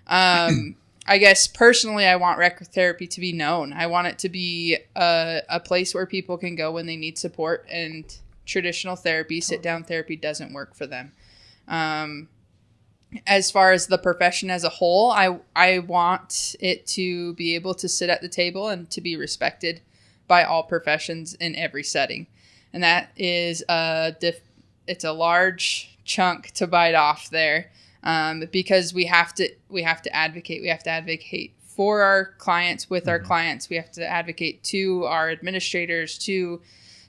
I guess personally, I want rec therapy to be known. I want it to be a place where people can go when they need support, and traditional therapy, sit-down therapy doesn't work for them. As far as the profession as a whole, I want it to be able to sit at the table and to be respected by all professions in every setting. And that is it's a large chunk to bite off there, because we have to advocate. We have to advocate for our clients, with our clients. We have to advocate to our administrators, to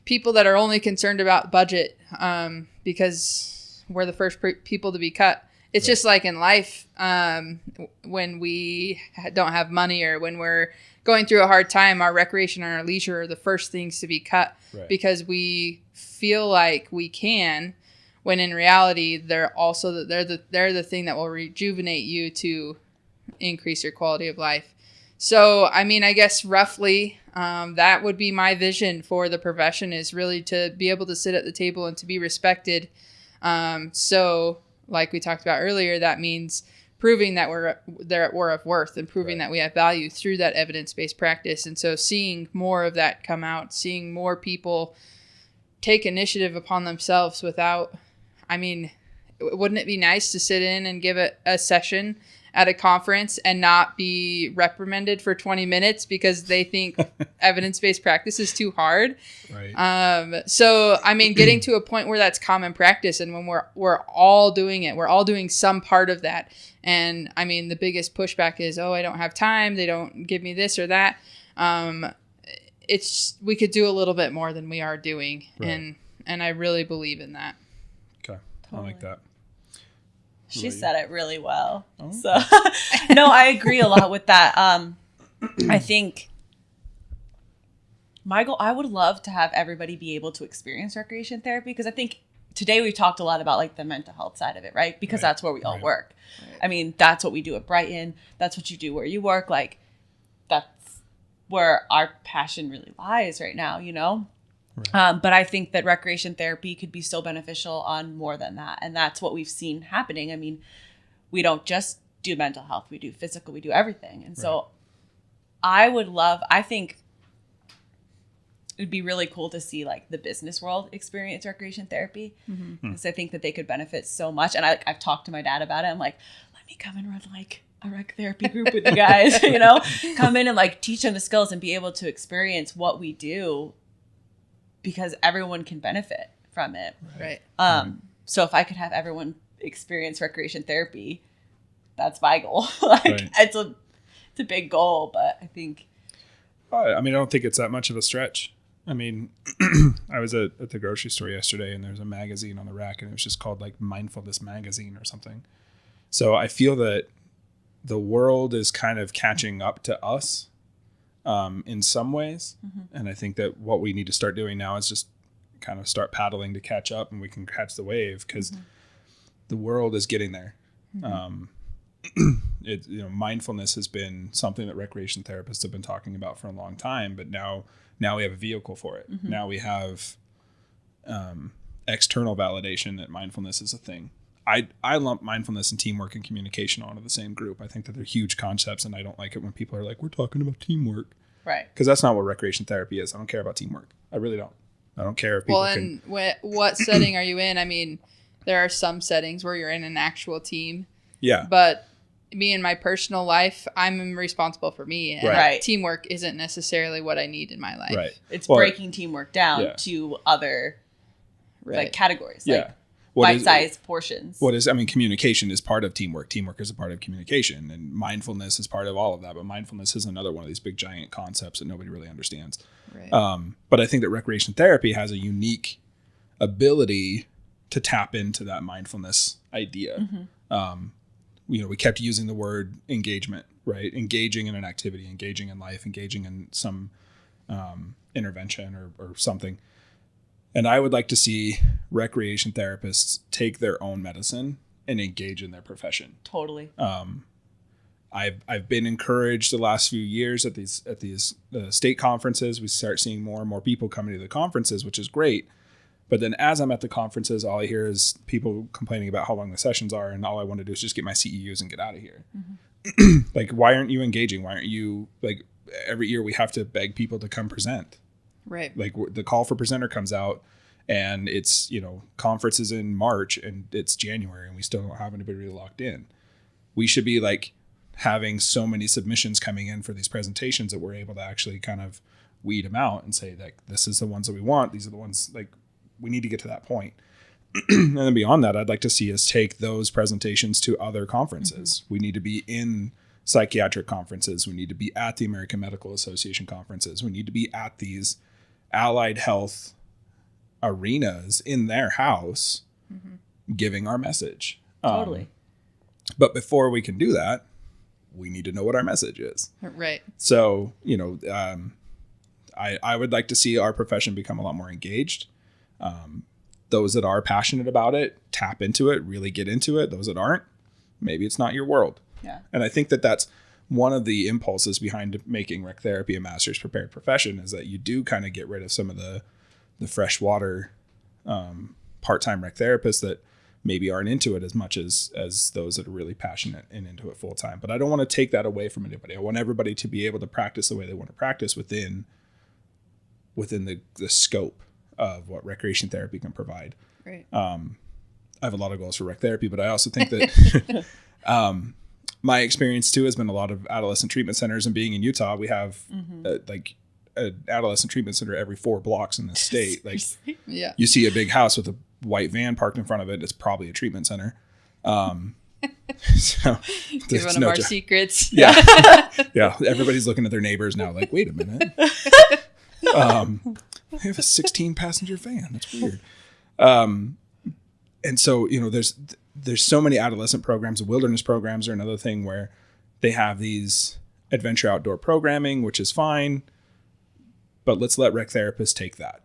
people that are only concerned about budget, because we're the first people to be cut. It's just like in life, when we don't have money or when we're going through a hard time, our recreation and our leisure are the first things to be cut, because we feel like we can, when in reality, they're the thing that will rejuvenate you to increase your quality of life. So, I mean, I guess roughly that would be my vision for the profession, is really to be able to sit at the table and to be respected. So, like we talked about earlier, that means proving that we're of worth and proving that we have value through that evidence-based practice. And so seeing more of that come out, seeing more people take initiative upon themselves without, I mean, wouldn't it be nice to sit in and give a session at a conference and not be reprimanded for 20 minutes because they think evidence-based practice is too hard? Right. So, I mean, getting to a point where that's common practice, and when we're all doing it, we're all doing some part of that. And I mean, the biggest pushback is, oh, I don't have time. They don't give me this or that. We could do a little bit more than we are doing. Right. And I really believe in that. Okay. Totally. I like that. She said it really well. Oh. So, no, I agree a lot with that. I think my goal, I would love to have everybody be able to experience recreation therapy, because I think today we talked a lot about like the mental health side of it, right? Because that's where we all work. Right. I mean, that's what we do at Brighton. That's what you do where you work. Like, that's where our passion really lies right now, you know? Right. But I think that recreation therapy could be so beneficial on more than that. And that's what we've seen happening. I mean, we don't just do mental health. We do physical. We do everything. And so I think it would be really cool to see like the business world experience recreation therapy. Because I think that they could benefit so much. And I've talked to my dad about it. I'm like, let me come and run like a rec therapy group with you guys, you know, come in and like teach them the skills and be able to experience what we do, because everyone can benefit from it. Right. So if I could have everyone experience recreation therapy, that's my goal. Like, it's a big goal, but I think. I mean, I don't think it's that much of a stretch. I mean, I was at the grocery store yesterday, and there's a magazine on the rack, and it was just called like Mindfulness Magazine or something. So I feel that the world is kind of catching up to us in some ways. And I think that what we need to start doing now is just kind of start paddling to catch up, and we can catch the wave, because the world is getting there. Mindfulness has been something that recreation therapists have been talking about for a long time, but now we have a vehicle for it. Now we have external validation that mindfulness is a thing. I lump mindfulness and teamwork and communication onto the same group. I think that they're huge concepts, and I don't like it when people are like, we're talking about teamwork. Right. Because that's not what recreation therapy is. I don't care about teamwork. I really don't. I don't care if people can. What setting are you in? I mean, there are some settings where you're in an actual team. Yeah. But me in my personal life, I'm responsible for me. And teamwork isn't necessarily what I need in my life. Right. It's breaking teamwork down to other like categories. Like, bite-sized portions. Communication is part of teamwork. Teamwork is a part of communication, and mindfulness is part of all of that. But mindfulness is another one of these big giant concepts that nobody really understands. Right. But I think that recreation therapy has a unique ability to tap into that mindfulness idea. We kept using the word engagement, right? Engaging in an activity, engaging in life, engaging in some intervention or something. And I would like to see recreation therapists take their own medicine and engage in their profession. Totally. I've been encouraged the last few years at these state conferences. We start seeing more and more people coming to the conferences, which is great. But then as I'm at the conferences, all I hear is people complaining about how long the sessions are, and all I want to do is just get my CEUs and get out of here. Like, why aren't you engaging? Why aren't you, like, every year we have to beg people to come present. Right. Like, the call for presenter comes out, and it's, conference is in March, and it's January, and we still don't have anybody really locked in. We should be, like, having so many submissions coming in for these presentations that we're able to actually kind of weed them out and say, like, this is the ones that we want. These are the ones, like, we need to get to that point. And then beyond that, I'd like to see us take those presentations to other conferences. We need to be in psychiatric conferences. We need to be at the American Medical Association conferences. We need to be at these allied health arenas in their house, giving our message. Totally. But before we can do that, we need to know what our message is. Right. So, I would like to see our profession become a lot more engaged. Those that are passionate about it, tap into it, really get into it. Those that aren't, maybe it's not your world. Yeah. And I think that that's one of the impulses behind making rec therapy a master's prepared profession is that you do kind of get rid of some of the freshwater part-time rec therapists that maybe aren't into it as much as those that are really passionate and into it full time. But I don't want to take that away from anybody. I want everybody to be able to practice the way they want to practice within the scope of what recreation therapy can provide. Right. I have a lot of goals for rec therapy, but I also think that my experience too has been a lot of adolescent treatment centers, and being in Utah, we have like an adolescent treatment center every 4 blocks in the state. Like Yeah. you see a big house with a white van parked in front of it, it's probably a treatment center. So Give one of our secrets. Yeah. Yeah. Everybody's looking at their neighbors now like, wait a minute. They have a 16 passenger van. That's weird. And so, you know, there's so many adolescent programs. The wilderness programs are another thing where they have these adventure outdoor programming, which is fine, but let's let rec therapists take that.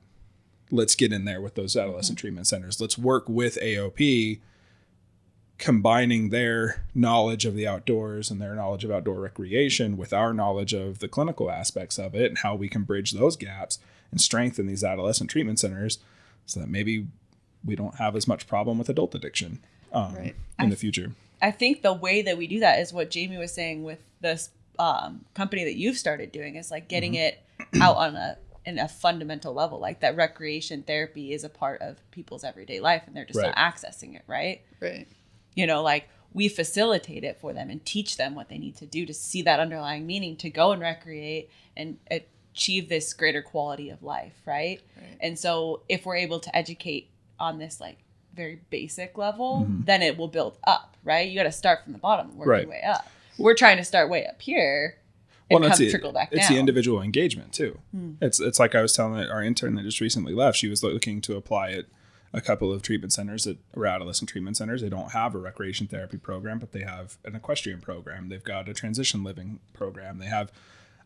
Let's get in there with those adolescent treatment centers. Let's work with AOP, combining their knowledge of the outdoors and their knowledge of outdoor recreation with our knowledge of the clinical aspects of it and how we can bridge those gaps and strengthen these adolescent treatment centers so that maybe we don't have as much problem with adult addiction in the future. I think the way that we do that is what Jamie was saying with this company that you've started doing, is like getting it out in a fundamental level, like that recreation therapy is a part of people's everyday life and they're just not accessing it, right? Right. You know, like we facilitate it for them and teach them what they need to do to see that underlying meaning, to go and recreate and achieve this greater quality of life, right? And so if we're able to educate on this like very basic level, then it will build up, right? You got to start from the bottom and work your way up. We're trying to start way up here. Well, trickle back down. It's the individual engagement too. It's like I was telling our intern that just recently left. She was looking to apply at a couple of treatment centers that are adolescent treatment centers. They don't have a recreation therapy program, but they have an equestrian program. They've got a transition living program. They have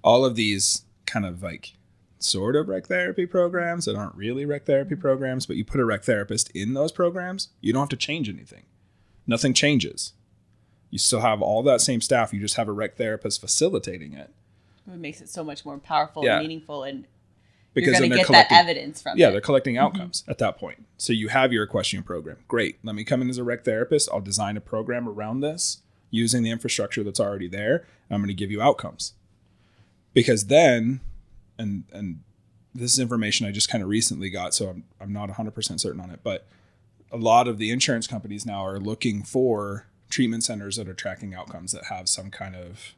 all of these kind of like sort of rec therapy programs that aren't really rec therapy programs, but you put a rec therapist in those programs, you don't have to change anything. Nothing changes. You still have all that same staff. You just have a rec therapist facilitating it. It makes it so much more powerful and meaningful, and because you're going to get that evidence from it. Yeah, they're collecting outcomes at that point. So you have your equestrian program. Great. Let me come in as a rec therapist. I'll design a program around this using the infrastructure that's already there. And I'm going to give you outcomes. Because then, and this is information I just kind of recently got, so I'm not 100% certain on it, but a lot of the insurance companies now are looking for treatment centers that are tracking outcomes that have some kind of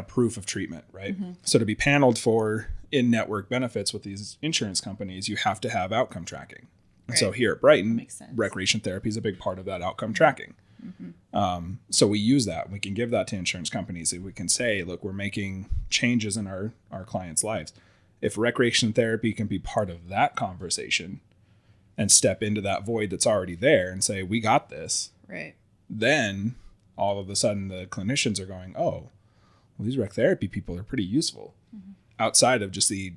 proof of treatment, right? So to be paneled for in-network benefits with these insurance companies, you have to have outcome tracking. And so here at Brighton, recreation therapy is a big part of that outcome tracking. So we use that. We can give that to insurance companies. We can say, look, we're making changes in our clients' lives. If recreation therapy can be part of that conversation and step into that void that's already there and say, we got this. Right. Then all of a sudden the clinicians are going, oh, well, these rec therapy people are pretty useful. Outside of just the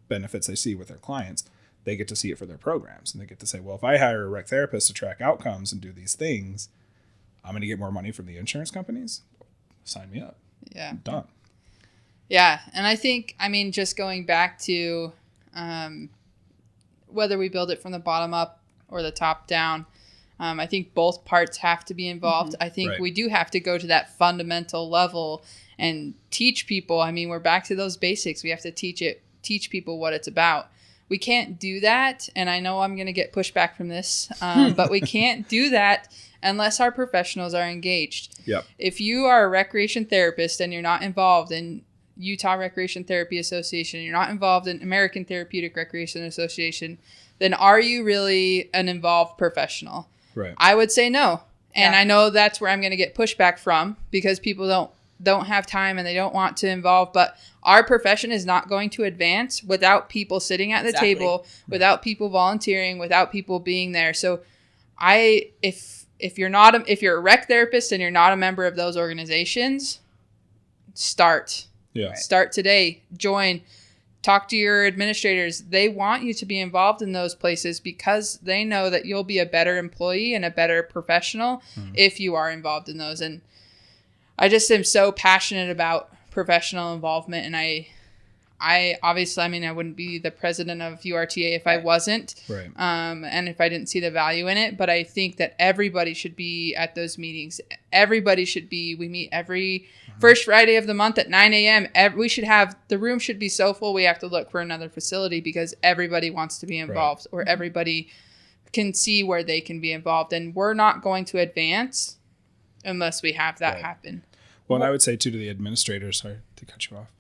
benefits they see with their clients, they get to see it for their programs. And they get to say, well, if I hire a rec therapist to track outcomes and do these things, I'm going to get more money from the insurance companies. Sign me up. Yeah. Done. Yeah. And I think, just going back to whether we build it from the bottom up or the top down, I think both parts have to be involved. I think we do have to go to that fundamental level and teach people. We're back to those basics. We have to teach people what it's about. We can't do that. And I know I'm going to get pushback from this, but we can't do that unless our professionals are engaged. Yep. If you are a recreation therapist and you're not involved in Utah Recreation Therapy Association, you're not involved in American Therapeutic Recreation Association, then are you really an involved professional? Right. I would say no. And I know that's where I'm going to get pushback from, because people don't have time and they don't want to involve. But our profession is not going to advance without people sitting at the table, without people volunteering, without people being there. So if you're a rec therapist and you're not a member of those organizations, start. Yeah. Start today. Join. Talk to your administrators. They want you to be involved in those places because they know that you'll be a better employee and a better professional if you are involved in those. And I just am so passionate about professional involvement, and I obviously, I mean, I wouldn't be the president of URTA if I wasn't, right. And if I didn't see the value in it. But I think that everybody should be at those meetings. Everybody should be. We meet every first Friday of the month at 9 a.m. We should have, the room should be so full we have to look for another facility because everybody wants to be involved, or everybody can see where they can be involved. And we're not going to advance unless we have that happen. Well, and I would say too to the administrators, sorry to cut you off.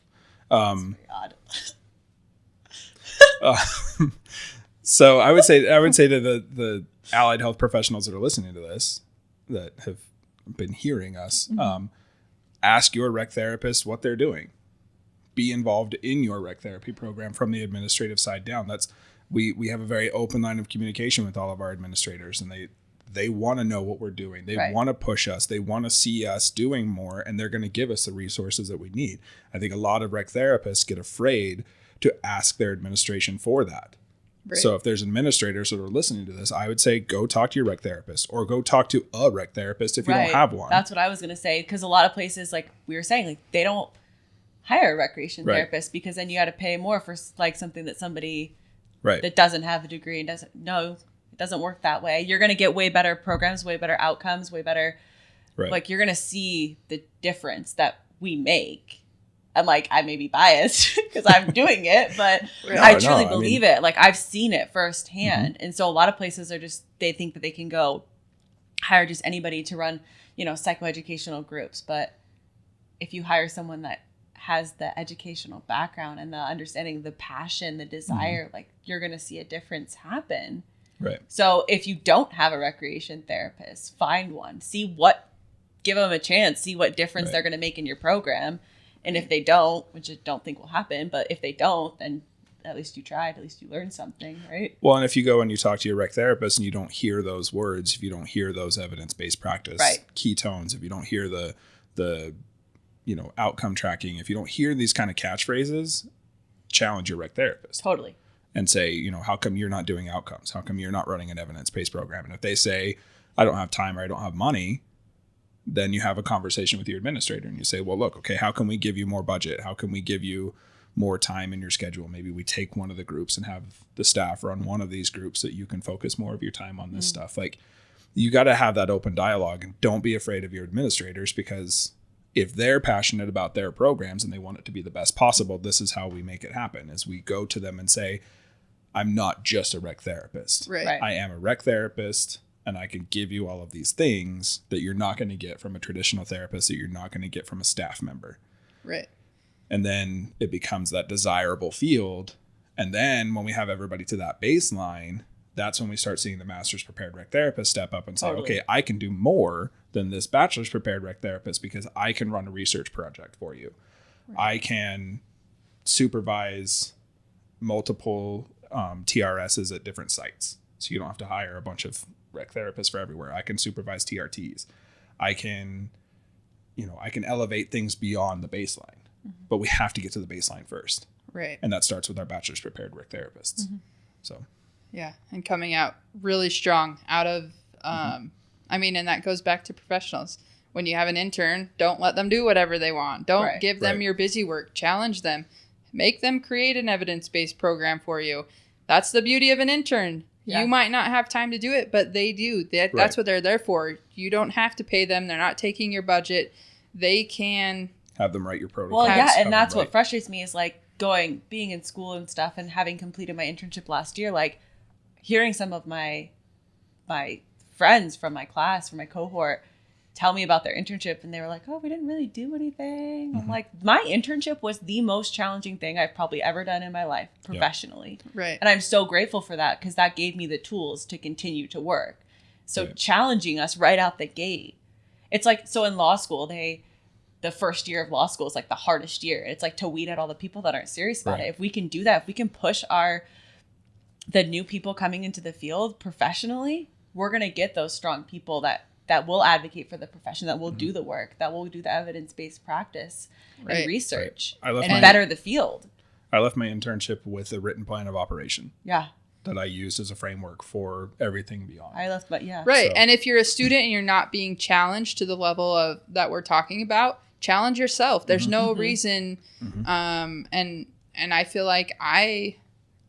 So I would say to the allied health professionals that are listening to this, that have been hearing us, ask your rec therapist what they're doing. Be involved in your rec therapy program from the administrative side down. We have a very open line of communication with all of our administrators, and they want to know what we're doing. They want to push us. They want to see us doing more, and they're going to give us the resources that we need. I think a lot of rec therapists get afraid to ask their administration for that. Right. So if there's administrators that are listening to this, I would say go talk to your rec therapist, or go talk to a rec therapist if you don't have one. That's what I was going to say, because a lot of places, like we were saying, like they don't hire a recreation therapist because then you got to pay more for like something that somebody that doesn't have a degree and doesn't know. It doesn't work that way. You're going to get way better programs, way better outcomes, way better. Like you're going to see the difference that we make. And like, I may be biased because I'm doing it, but I truly believe it. Like I've seen it firsthand. And so a lot of places are just, they think that they can go hire just anybody to run, psychoeducational groups. But if you hire someone that has the educational background and the understanding, the passion, the desire, like you're going to see a difference happen. Right. So if you don't have a recreation therapist, find one, give them a chance, see what difference they're going to make in your program. And if they don't, which I don't think will happen, but if they don't, then at least you tried, at least you learned something, right? Well, and if you go and you talk to your rec therapist and you don't hear those words, if you don't hear those evidence-based practice keytones, if you don't hear the outcome tracking, if you don't hear these kind of catchphrases, challenge your rec therapist. Totally. And say, how come you're not doing outcomes? How come you're not running an evidence-based program? And if they say, I don't have time or I don't have money, then you have a conversation with your administrator and you say, well, look, okay, how can we give you more budget? How can we give you more time in your schedule? Maybe we take one of the groups and have the staff run one of these groups so that you can focus more of your time on this stuff. Like you got to have that open dialogue, and don't be afraid of your administrators, because if they're passionate about their programs and they want it to be the best possible, this is how we make it happen, is we go to them and say, I'm not just a rec therapist. Right. I am a rec therapist, and I can give you all of these things that you're not going to get from a traditional therapist, that you're not going to get from a staff member. Right. And then it becomes that desirable field. And then when we have everybody to that baseline, that's when we start seeing the master's prepared rec therapist step up and say, okay, I can do more than this bachelor's prepared rec therapist because I can run a research project for you. Right. I can supervise multiple TRSs at different sites. So you don't have to hire a bunch of rec therapists for everywhere. I can supervise TRTs. I can elevate things beyond the baseline, but we have to get to the baseline first. Right. And that starts with our bachelor's prepared rec therapists. So. Yeah. And coming out really strong out of, and that goes back to professionals. When you have an intern, don't let them do whatever they want. Don't give them your busy work. Challenge them. Make them create an evidence-based program for you. That's the beauty of an intern. Yeah. You might not have time to do it, but they do. That's what they're there for. You don't have to pay them. They're not taking your budget. They can have them write your protocol. Well, yeah, and that's what frustrates me is like being in school and stuff and having completed my internship last year, like hearing some of my friends from my class, from my cohort, tell me about their internship, and they were like, oh, we didn't really do anything. I'm like, my internship was the most challenging thing I've probably ever done in my life professionally. Right. And I'm so grateful for that, because that gave me the tools to continue to work. So challenging us right out the gate. It's like, so in law school, the first year of law school is like the hardest year. It's like to weed out all the people that aren't serious about it. If we can do that, if we can push the new people coming into the field professionally, we're going to get those strong people that will advocate for the profession, that will do the work, that will do the evidence-based practice and research and better the field. I left my internship with a written plan of operation. Yeah. that I used as a framework for everything beyond. Right. So, and if you're a student and you're not being challenged to the level of that we're talking about, challenge yourself. There's no reason. And I feel like I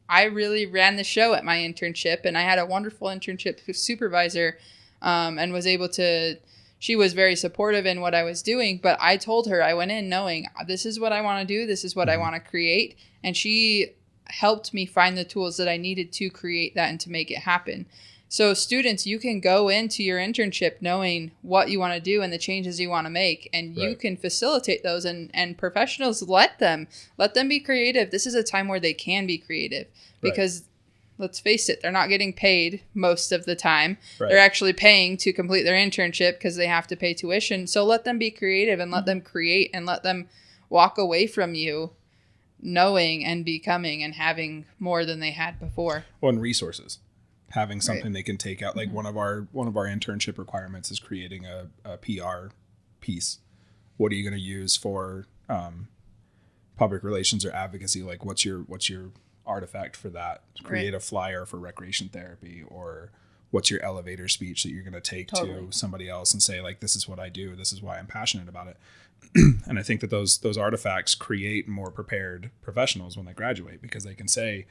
really ran the show at my internship, and I had a wonderful internship supervisor, and was able to, she was very supportive in what I was doing, but I told her, I went in knowing this is what I want to do. This is what I want to create. And she helped me find the tools that I needed to create that and to make it happen. So students, you can go into your internship knowing what you want to do and the changes you want to make, and you can facilitate those, and professionals, let them be creative. This is a time where they can be creative, because let's face it, they're not getting paid most of the time. They're actually paying to complete their internship because they have to pay tuition. So let them be creative and let them create, and let them walk away from you knowing and becoming and having more than they had before. Well, and resources. Having something they can take out. Like one of our internship requirements is creating a PR piece. What are you going to use for public relations or advocacy? Like what's your artifact for that? Create a flyer for recreation therapy, or what's your elevator speech that you're going to take to somebody else and say, like, this is what I do. This is why I'm passionate about it. And I think that those artifacts create more prepared professionals when they graduate, because they can say,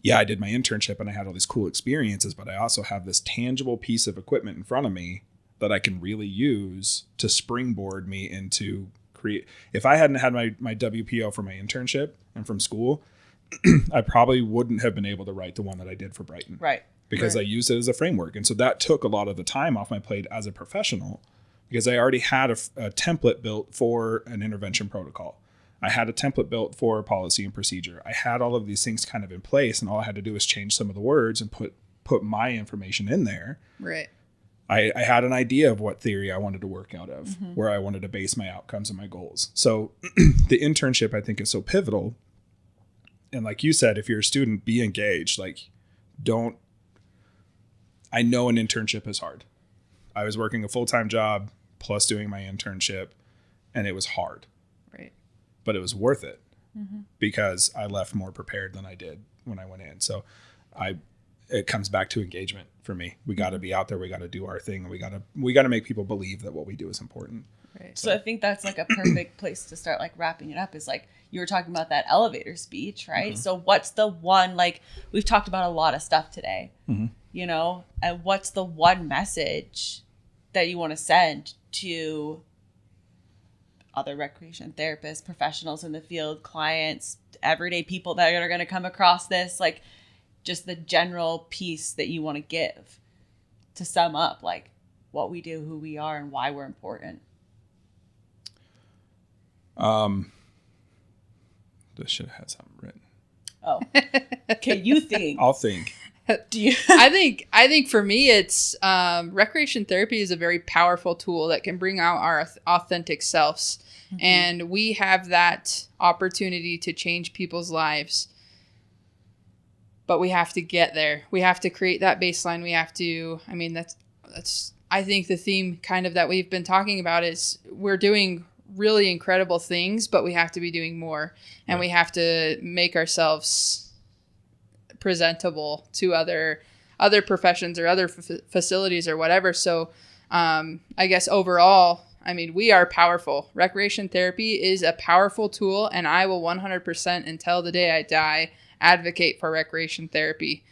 yeah, I did my internship and I had all these cool experiences, but I also have this tangible piece of equipment in front of me that I can really use to springboard me into create. If I hadn't had my WPO for my internship and from school, I probably wouldn't have been able to write the one that I did for Brighton. Right. Because I used it as a framework. And so that took a lot of the time off my plate as a professional, because I already had a template built for an intervention protocol. I had a template built for policy and procedure. I had all of these things kind of in place, and all I had to do was change some of the words and put my information in there. Right. I had an idea of what theory I wanted to work out of, where I wanted to base my outcomes and my goals. So the internship, I think, is so pivotal. And like you said, if you're a student, be engaged. Like, I know an internship is hard. I was working a full-time job plus doing my internship, and it was hard. Right. But it was worth it because I left more prepared than I did when I went in. So it comes back to engagement for me. We got to be out there. We got to do our thing. And we got to make people believe that what we do is important. Right. So I think that's like a perfect place to start, like wrapping it up, is like you were talking about that elevator speech, right? So what's the one, like we've talked about a lot of stuff today, you know, and what's the one message that you want to send to other recreation therapists, professionals in the field, clients, everyday people that are going to come across this, like just the general piece that you want to give to sum up like what we do, who we are, and why we're important? This should have had something written. Oh, okay. You think? I'll think. Do you? I think for me, it's recreation therapy is a very powerful tool that can bring out our authentic selves. And we have that opportunity to change people's lives. But we have to get there. We have to create that baseline. We have to, I mean, that's I think the theme kind of that we've been talking about is we're doing really incredible things, but we have to be doing more. And we have to make ourselves presentable to other professions or other facilities or whatever. So I guess overall, I mean, we are powerful. Recreation therapy is a powerful tool, and I will 100% until the day I die advocate for recreation therapy.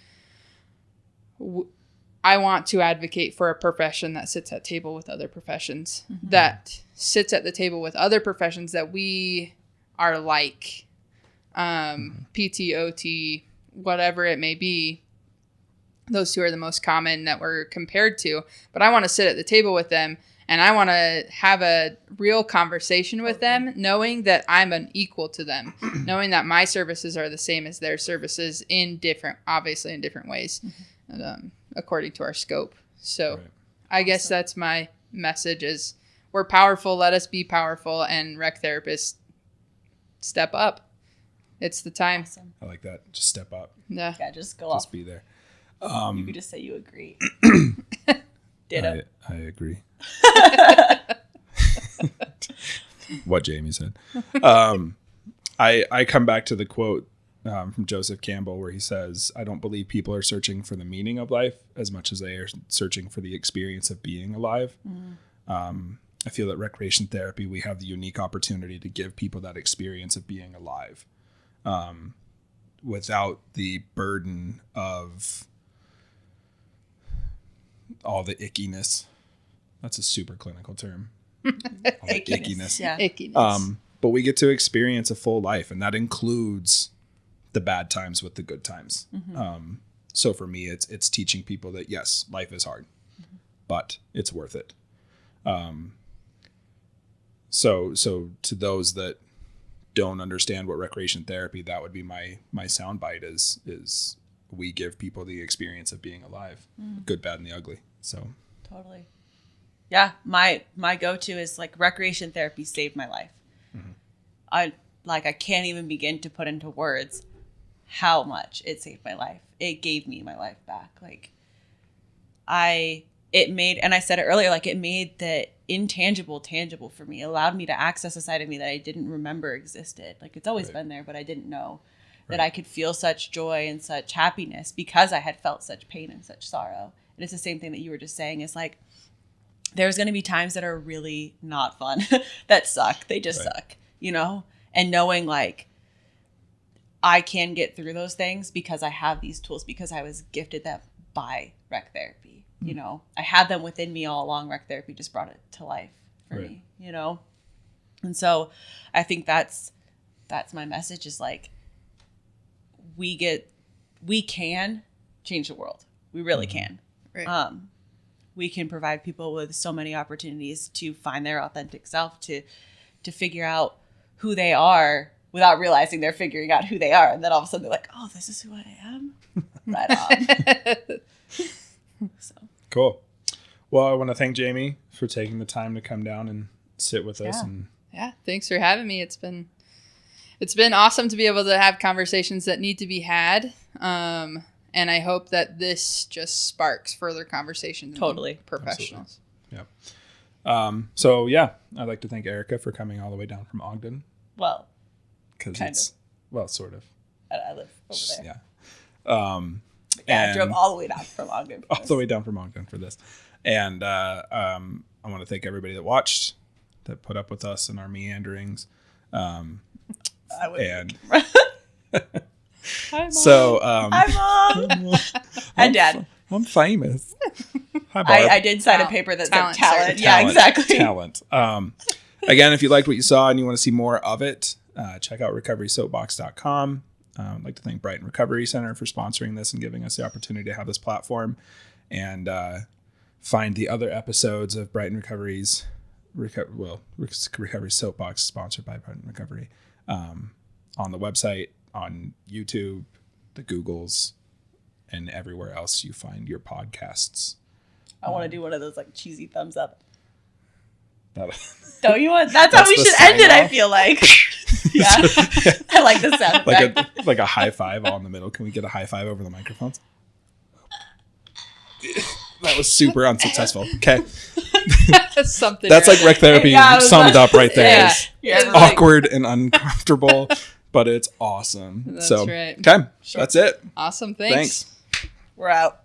I want to advocate for a profession that sits at table with other professions, that sits at the table with other professions that we are like, PT, OT, whatever it may be. Those two are the most common that we're compared to. But I want to sit at the table with them, and I want to have a real conversation with them, knowing that I'm an equal to them, knowing that my services are the same as their services obviously in different ways, according to our scope. So I guess that's my message is we're powerful. Let us be powerful, and rec therapists step up. It's the time. Awesome. I like that. Just step up. Yeah, just go off. Just be there. You could just say you agree. Ditto. I agree. What Jamie said. I come back to the quote from Joseph Campbell where he says, I don't believe people are searching for the meaning of life as much as they are searching for the experience of being alive. I feel that recreation therapy, we have the unique opportunity to give people that experience of being alive without the burden of all the ickiness. That's a super clinical term. All the ickiness. Yeah. Ickiness. But we get to experience a full life, and that includes the bad times with the good times. So for me, it's teaching people that yes, life is hard, but it's worth it. So to those that don't understand what recreation therapy, that would be my soundbite is we give people the experience of being alive, good, bad, and the ugly. So totally. Yeah. My go-to is like recreation therapy saved my life. I can't even begin to put into words how much it saved my life. It gave me my life back. Like it made, and I said it earlier, like it made the intangible tangible for me. It allowed me to access a side of me that I didn't remember existed. Like it's always been there, but I didn't know that I could feel such joy and such happiness because I had felt such pain and such sorrow. And it's the same thing that you were just saying is like, there's going to be times that are really not fun, that suck. They just suck, you know? And knowing like I can get through those things because I have these tools, because I was gifted them by rec therapy. You know, I had them within me all along. Rec therapy just brought it to life for me, you know? And so I think that's my message is like, we can change the world. We really can. Right. We can provide people with so many opportunities to find their authentic self, to figure out who they are without realizing they're figuring out who they are. And then all of a sudden they're like, oh, this is who I am. Right on. So. Cool. Well, I want to thank Jamie for taking the time to come down and sit with us. And yeah, thanks for having me. It's been awesome to be able to have conversations that need to be had. And I hope that this just sparks further conversations. Totally. Professionals. Yeah. So yeah, I'd like to thank Erica for coming all the way down from Ogden. Well, because it's, well, sort of. I live over there. Yeah. I drove all the way down from Ogden. All the way down from Ogden for this. And I want to thank everybody that watched, that put up with us and our meanderings. I would. And Hi, Mom. so, Hi, Mom. And Dad. I'm famous. Hi, Barb. I did sign a paper that said talent. Yeah, Talent. exactly. Talent. Again, if you liked what you saw and you want to see more of it, check out recoverysoapbox.com. I'd like to thank Brighton Recovery Center for sponsoring this and giving us the opportunity to have this platform, and find the other episodes of Brighton Recovery's Recovery Soapbox, sponsored by Brighton Recovery, on the website, on YouTube, the Googles, and everywhere else you find your podcasts. I want to do one of those like cheesy thumbs up. That, Don't you want? That's how we should end it. I feel like. Yeah, I like the sound effect. like a high five all in the middle. Can we get a high five over the microphones? That was super unsuccessful. Okay, Something. that's like rec therapy summed up right there. Yeah. It's awkward and uncomfortable, but it's awesome. That's so, right. okay, that's it. Awesome. Thanks. Thanks. We're out.